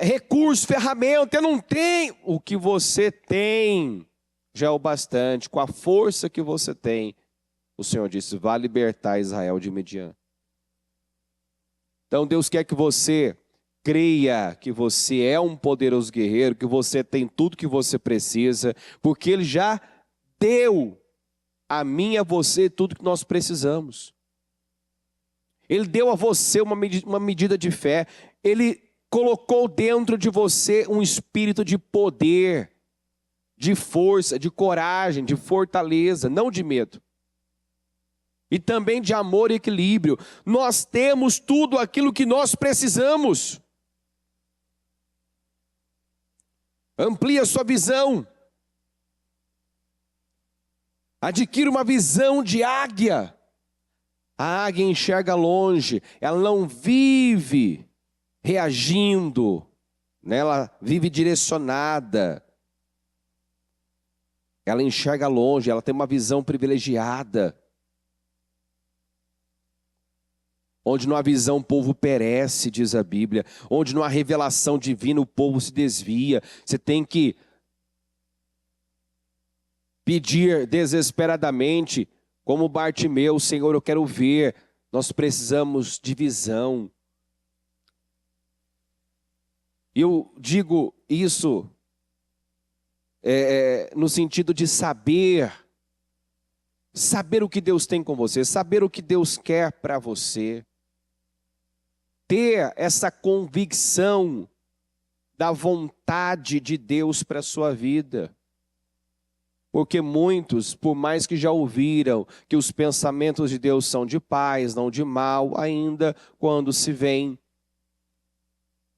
recurso, ferramenta, eu não tenho. O que você tem já é o bastante. Com a força que você tem, o Senhor disse: vá libertar Israel de Midian. Então Deus quer que você creia que você é um poderoso guerreiro, que você tem tudo que você precisa, porque Ele já deu a mim e a você tudo que nós precisamos. Ele deu a você uma medida de fé. Ele colocou dentro de você um espírito de poder, de força, de coragem, de fortaleza, não de medo. E também de amor e equilíbrio. Nós temos tudo aquilo que nós precisamos. Amplie a sua visão. Adquira uma visão de águia. A águia enxerga longe, ela não vive reagindo, né? Ela vive direcionada. Ela enxerga longe, ela tem uma visão privilegiada. Onde não há visão, o povo perece, diz a Bíblia. Onde não há revelação divina, o povo se desvia. Você tem que pedir desesperadamente, como Bartimeu: Senhor, eu quero ver. Nós precisamos de visão. Eu digo isso no sentido de saber o que Deus tem com você, saber o que Deus quer para você. Ter essa convicção da vontade de Deus para a sua vida. Porque muitos, por mais que já ouviram que os pensamentos de Deus são de paz, não de mal, ainda quando se vem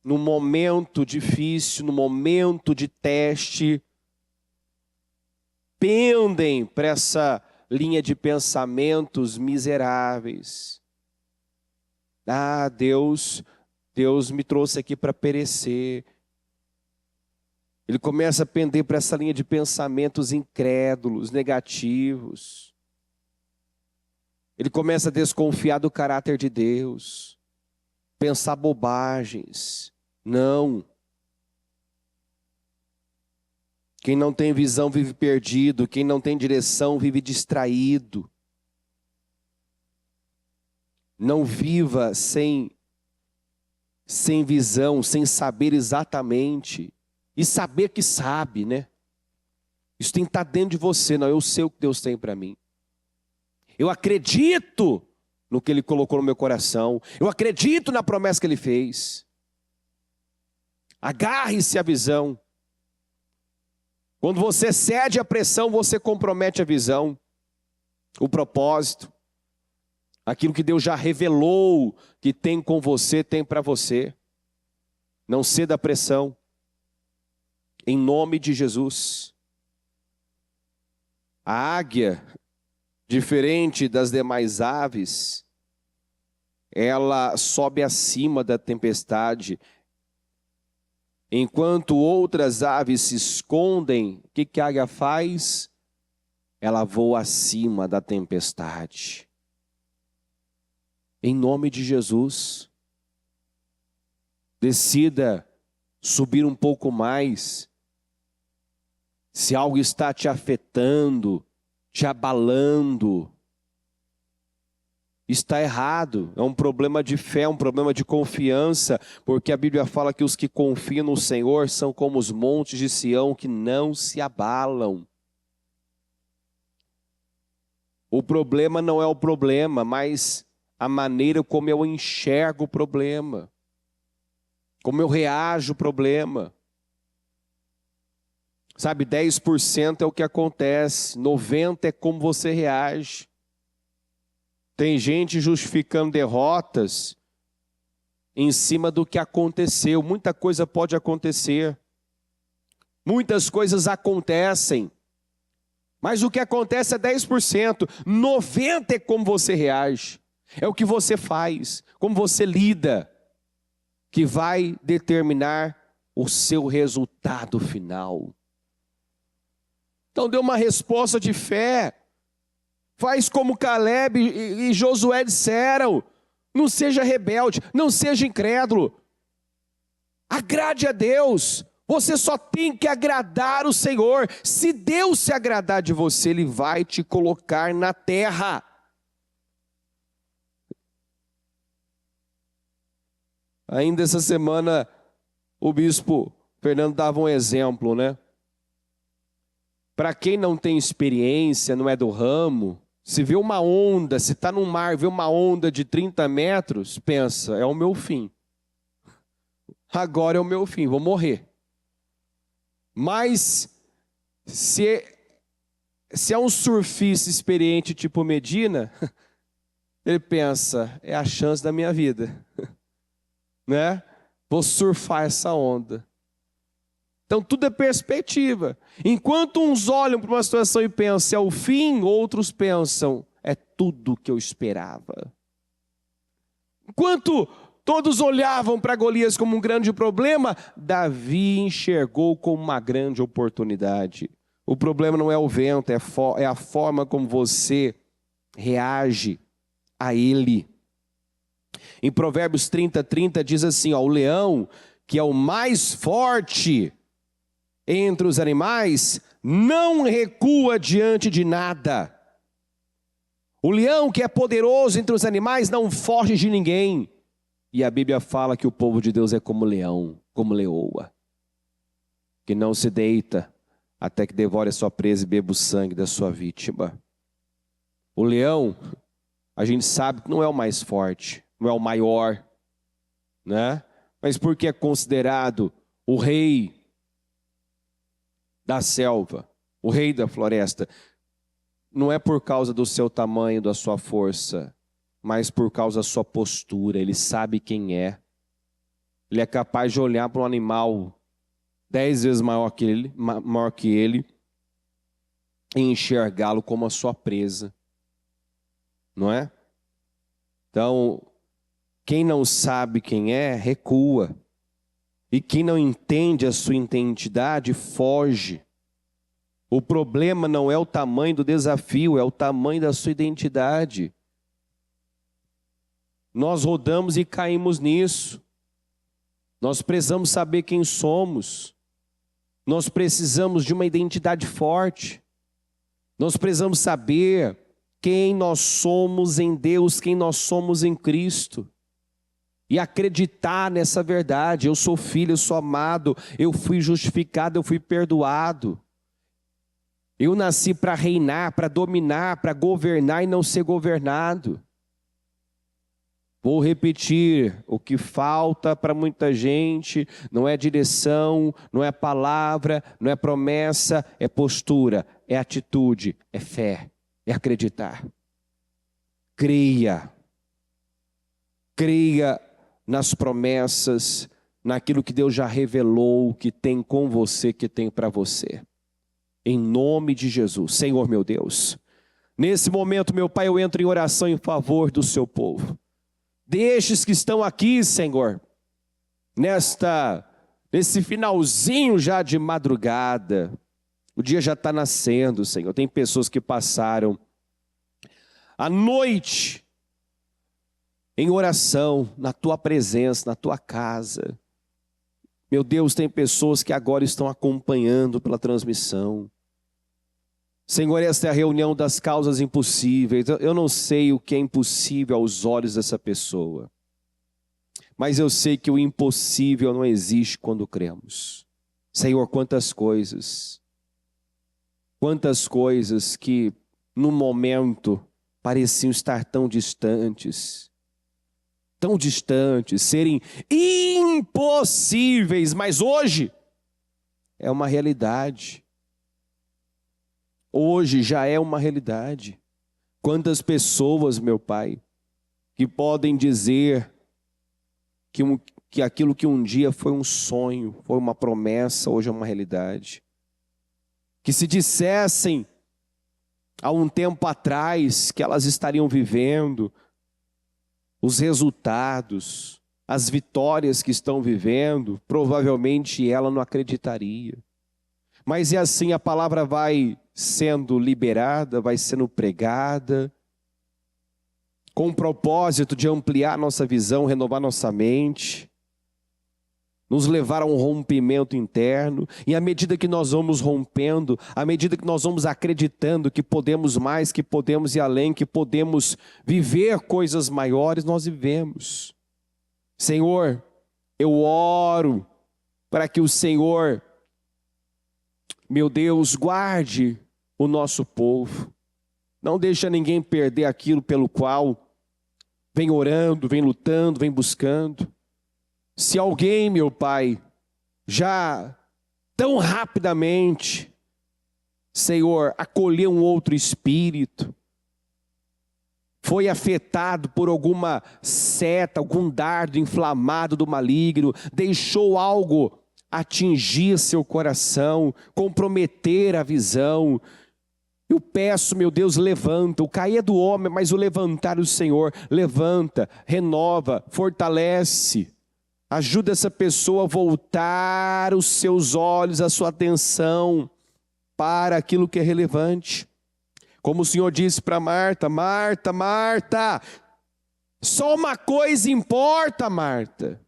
no momento difícil, no momento de teste, pendem para essa linha de pensamentos miseráveis. Ah, Deus me trouxe aqui para perecer. Ele começa a pender para essa linha de pensamentos incrédulos, negativos. Ele começa a desconfiar do caráter de Deus, pensar bobagens. Não. Quem não tem visão vive perdido, quem não tem direção vive distraído. Não viva sem visão, sem saber exatamente. E saber que sabe, né? Isso tem que estar dentro de você. Não, eu sei o que Deus tem para mim. Eu acredito no que Ele colocou no meu coração. Eu acredito na promessa que Ele fez. Agarre-se à visão. Quando você cede à pressão, você compromete a visão, o propósito. Aquilo que Deus já revelou que tem com você, tem para você. Não ceda à pressão. Em nome de Jesus. A águia, diferente das demais aves, ela sobe acima da tempestade. Enquanto outras aves se escondem, o que a águia faz? Ela voa acima da tempestade. Em nome de Jesus. Decida subir um pouco mais. Se algo está te afetando, te abalando, está errado. É um problema de fé, é um problema de confiança, porque a Bíblia fala que os que confiam no Senhor são como os montes de Sião que não se abalam. O problema não é o problema, mas a maneira como eu enxergo o problema, como eu reajo ao problema. Sabe, 10% é o que acontece, 90% é como você reage. Tem gente justificando derrotas em cima do que aconteceu. Muita coisa pode acontecer. Muitas coisas acontecem. Mas o que acontece é 10%. 90% é como você reage. É o que você faz, como você lida, que vai determinar o seu resultado final. Então dê uma resposta de fé. Faz como Caleb e Josué disseram. Não seja rebelde, não seja incrédulo. Agrade a Deus. Você só tem que agradar o Senhor. Se Deus se agradar de você, Ele vai te colocar na terra. Ainda essa semana, o bispo Fernando dava um exemplo, né? Para quem não tem experiência, não é do ramo, se vê uma onda, se está no mar, vê uma onda de 30 metros, pensa, é o meu fim. Agora é o meu fim, vou morrer. Mas, se é um surfista experiente tipo Medina, ele pensa, é a chance da minha vida. Né? Vou surfar essa onda. Então tudo é perspectiva. Enquanto uns olham para uma situação e pensam, é o fim, outros pensam, é tudo o que eu esperava. Enquanto todos olhavam para Golias como um grande problema, Davi enxergou como uma grande oportunidade. O problema não é o vento, é a forma como você reage a ele. Em Provérbios 30:30 diz assim, ó, o leão, que é o mais forte entre os animais, não recua diante de nada. O leão que é poderoso entre os animais não foge de ninguém. E a Bíblia fala que o povo de Deus é como leão, como leoa, que não se deita até que devore a sua presa e beba o sangue da sua vítima. O leão, a gente sabe que não é o mais forte, não é o maior, né? Mas porque é considerado o rei da selva, o rei da floresta, não é por causa do seu tamanho, da sua força, mas por causa da sua postura. Ele sabe quem é. Ele é capaz de olhar para um animal 10 vezes maior que ele e enxergá-lo como a sua presa. Não é? Então, quem não sabe quem é, recua. E quem não entende a sua identidade, foge. O problema não é o tamanho do desafio, é o tamanho da sua identidade. Nós rodamos e caímos nisso. Nós precisamos saber quem somos. Nós precisamos de uma identidade forte. Nós precisamos saber quem nós somos em Deus, quem nós somos em Cristo. E acreditar nessa verdade. Eu sou filho, eu sou amado, eu fui justificado, eu fui perdoado. Eu nasci para reinar, para dominar, para governar e não ser governado. Vou repetir, o que falta para muita gente não é direção, não é palavra, não é promessa, é postura, é atitude, é fé, é acreditar. Creia nas promessas, naquilo que Deus já revelou, que tem com você, que tem para você. Em nome de Jesus. Senhor meu Deus, nesse momento, meu Pai, eu entro em oração em favor do seu povo. Destes que estão aqui, Senhor, nesse finalzinho já de madrugada, o dia já está nascendo, Senhor. Tem pessoas que passaram a noite em oração, na Tua presença, na Tua casa. Meu Deus, tem pessoas que agora estão acompanhando pela transmissão. Senhor, esta é a reunião das causas impossíveis. Eu não sei o que é impossível aos olhos dessa pessoa, mas eu sei que o impossível não existe quando cremos. Senhor, quantas coisas que no momento pareciam estar tão distantes, serem impossíveis, mas hoje é uma realidade. Hoje já é uma realidade. Quantas pessoas, meu Pai, que podem dizer que aquilo que um dia foi um sonho, foi uma promessa, hoje é uma realidade. Que se dissessem há um tempo atrás que elas estariam vivendo os resultados, as vitórias que estão vivendo, provavelmente ela não acreditaria. Mas é assim, a palavra vai sendo liberada, vai sendo pregada, com o propósito de ampliar nossa visão, renovar nossa mente, nos levar a um rompimento interno. E à medida que nós vamos rompendo, à medida que nós vamos acreditando que podemos mais, que podemos ir além, que podemos viver coisas maiores, nós vivemos. Senhor, eu oro para que o Senhor, meu Deus, guarde o nosso povo. Não deixa ninguém perder aquilo pelo qual vem orando, vem lutando, vem buscando. Se alguém, meu Pai, já tão rapidamente, Senhor, acolheu um outro espírito, foi afetado por alguma seta, algum dardo inflamado do maligno, deixou algo atingir seu coração, comprometer a visão, eu peço, meu Deus, levanta. O cair é do homem, mas o levantar do Senhor. Levanta, renova, fortalece. Ajuda essa pessoa a voltar os seus olhos, a sua atenção para aquilo que é relevante. Como o Senhor disse para Marta: Marta, só uma coisa importa, Marta.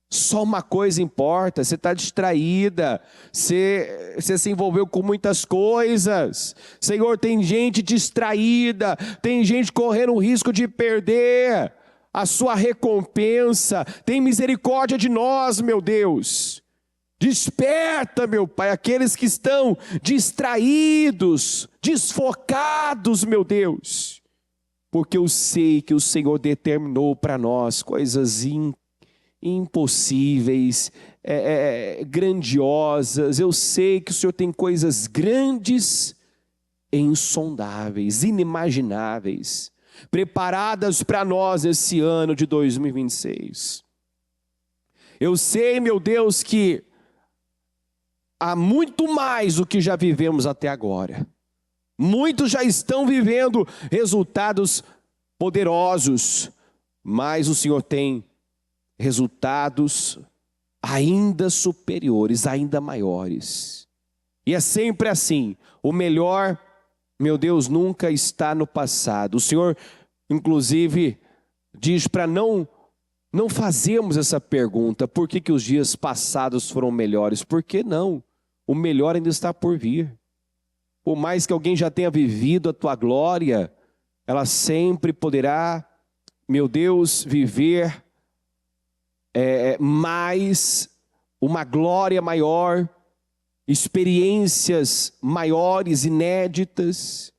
Só uma coisa importa, você está distraída, você se envolveu com muitas coisas. Senhor, tem gente distraída, tem gente correndo o risco de perder a sua recompensa. Tem misericórdia de nós, meu Deus. Desperta, meu Pai, aqueles que estão distraídos, desfocados, meu Deus. Porque eu sei que o Senhor determinou para nós coisas impossíveis, grandiosas. Eu sei que o Senhor tem coisas grandes e insondáveis, inimagináveis, preparadas para nós esse ano de 2026. Eu sei, meu Deus, que há muito mais do que já vivemos até agora. Muitos já estão vivendo resultados poderosos, mas o Senhor tem resultados ainda superiores, ainda maiores. E é sempre assim, o melhor, meu Deus, nunca está no passado. O Senhor, inclusive, diz para não fazermos essa pergunta, por que os dias passados foram melhores? Por que não? O melhor ainda está por vir. Por mais que alguém já tenha vivido a tua glória, ela sempre poderá, meu Deus, viver mais, uma glória maior, experiências maiores, inéditas.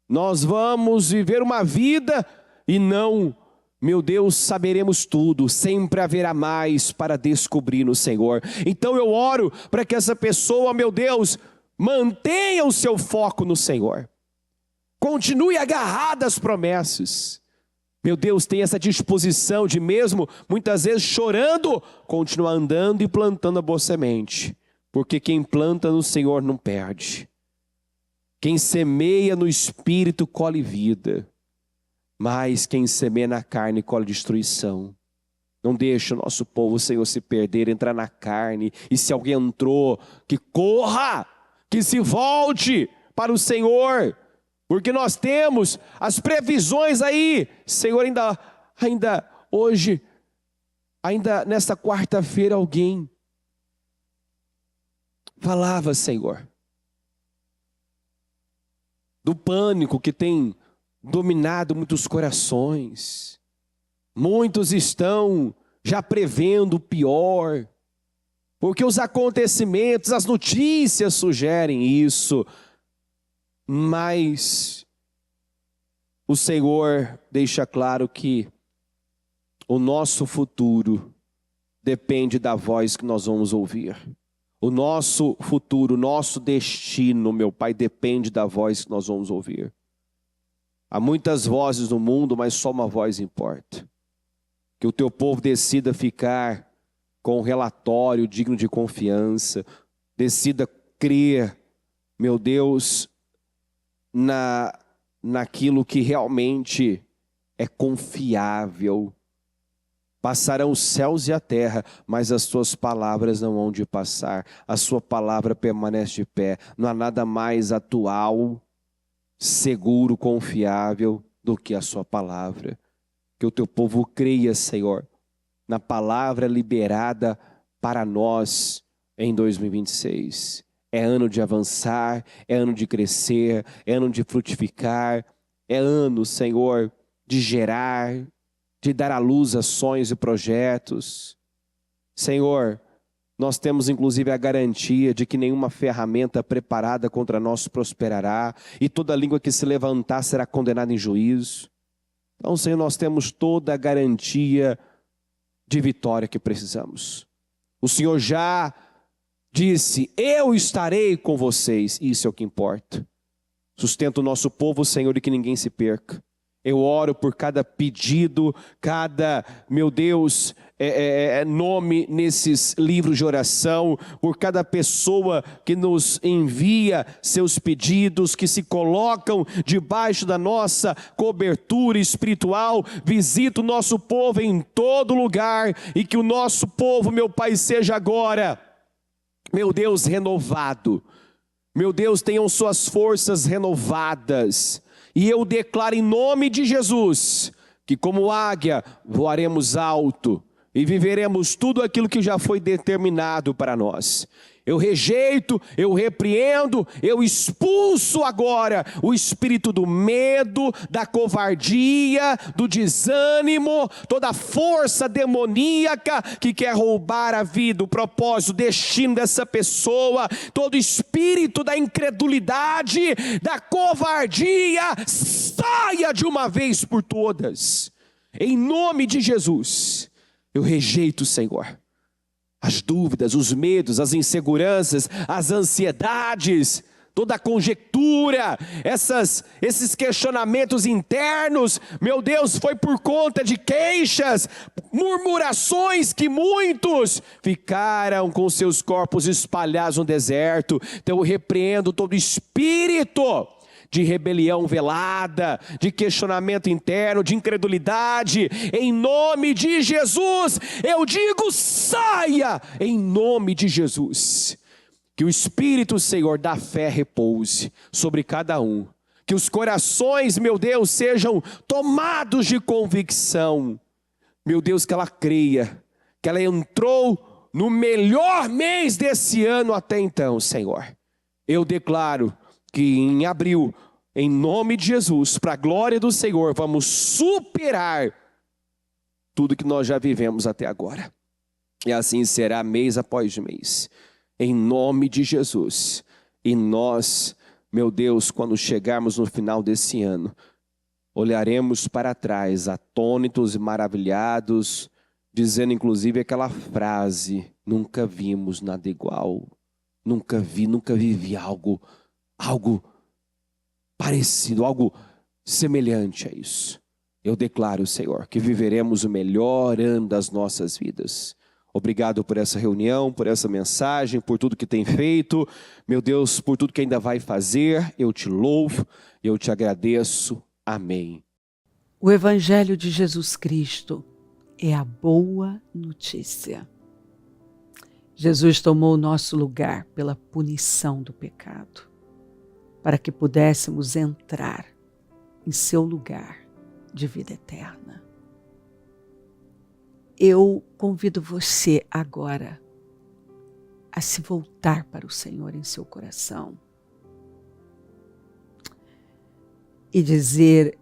Nós vamos viver uma vida e não, meu Deus, saberemos tudo, sempre haverá mais para descobrir no Senhor. Então eu oro para que essa pessoa, meu Deus, mantenha o seu foco no Senhor. Continue agarrado às promessas. Meu Deus, tem essa disposição de mesmo, muitas vezes chorando, continuar andando e plantando a boa semente. Porque quem planta no Senhor não perde. Quem semeia no Espírito colhe vida. Mas quem semeia na carne colhe destruição. Não deixa o nosso povo, Senhor, se perder, entrar na carne. E se alguém entrou, que corra, que se volte para o Senhor. Porque nós temos as previsões aí. Senhor, ainda hoje, ainda nesta quarta-feira alguém falava, Senhor, do pânico que tem dominado muitos corações. Muitos estão já prevendo o pior, porque os acontecimentos, as notícias sugerem isso. Mas o Senhor deixa claro que o nosso futuro depende da voz que nós vamos ouvir. O nosso futuro, o nosso destino, meu Pai, depende da voz que nós vamos ouvir. Há muitas vozes no mundo, mas só uma voz importa. Que o teu povo decida ficar com um relatório digno de confiança, decida crer, meu Deus, naquilo que realmente é confiável. Passarão os céus e a terra, mas as suas palavras não hão de passar. A sua palavra permanece de pé. Não há nada mais atual, seguro, confiável do que a sua palavra. Que o teu povo creia, Senhor, na palavra liberada para nós em 2026. É ano de avançar, é ano de crescer, é ano de frutificar, é ano, Senhor, de gerar, de dar à luz a sonhos e projetos. Senhor, nós temos inclusive a garantia de que nenhuma ferramenta preparada contra nós prosperará, e toda língua que se levantar será condenada em juízo. Então, Senhor, nós temos toda a garantia de vitória que precisamos. O Senhor já disse, eu estarei com vocês, isso é o que importa. Sustenta o nosso povo, Senhor, e que ninguém se perca. Eu oro por cada pedido, cada, meu Deus, nome nesses livros de oração, por cada pessoa que nos envia seus pedidos, que se colocam debaixo da nossa cobertura espiritual. Visita o nosso povo em todo lugar, e que o nosso povo, meu Pai, seja agora, meu Deus, renovado. Meu Deus, tenham suas forças renovadas. E eu declaro em nome de Jesus, que como águia voaremos alto, e viveremos tudo aquilo que já foi determinado para nós. Eu rejeito, eu repreendo, eu expulso agora o espírito do medo, da covardia, do desânimo, toda força demoníaca que quer roubar a vida, o propósito, o destino dessa pessoa, todo espírito da incredulidade, da covardia, saia de uma vez por todas. Em nome de Jesus, eu rejeito, Senhor, as dúvidas, os medos, as inseguranças, as ansiedades, toda a conjectura, esses questionamentos internos. Meu Deus, foi por conta de queixas, murmurações que muitos ficaram com seus corpos espalhados no deserto. Então eu repreendo todo espírito de rebelião velada, de questionamento interno, de incredulidade. Em nome de Jesus, eu digo, saia, em nome de Jesus. Que o Espírito, Senhor, da fé repouse sobre cada um. Que os corações, meu Deus, sejam tomados de convicção. Meu Deus, que ela creia, que ela entrou no melhor mês desse ano até então, Senhor. Eu declaro que em abril, em nome de Jesus, para a glória do Senhor, vamos superar tudo que nós já vivemos até agora. E assim será mês após mês. Em nome de Jesus. E nós, meu Deus, quando chegarmos no final desse ano, olharemos para trás, atônitos e maravilhados, dizendo inclusive aquela frase: nunca vimos nada igual. Nunca vivi algo parecido, algo semelhante a isso. Eu declaro, Senhor, que viveremos o melhor ano das nossas vidas. Obrigado por essa reunião, por essa mensagem, por tudo que tem feito. Meu Deus, por tudo que ainda vai fazer. Eu te louvo, eu te agradeço. Amém. O Evangelho de Jesus Cristo é a boa notícia. Jesus tomou o nosso lugar pela punição do pecado, para que pudéssemos entrar em seu lugar de vida eterna. Eu convido você agora a se voltar para o Senhor em seu coração e dizer: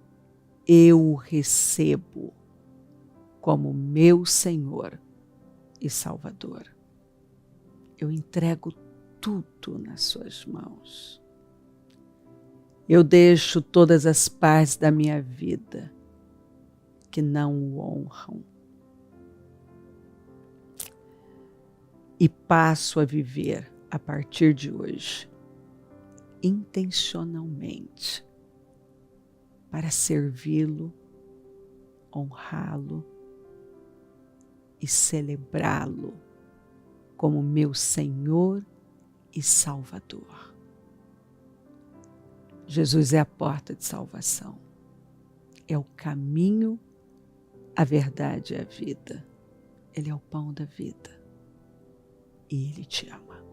eu o recebo como meu Senhor e Salvador. Eu entrego tudo nas suas mãos. Eu deixo todas as partes da minha vida que não o honram e passo a viver a partir de hoje intencionalmente para servi-lo, honrá-lo e celebrá-lo como meu Senhor e Salvador. Jesus é a porta de salvação, é o caminho, a verdade e a vida. Ele é o pão da vida e Ele te ama.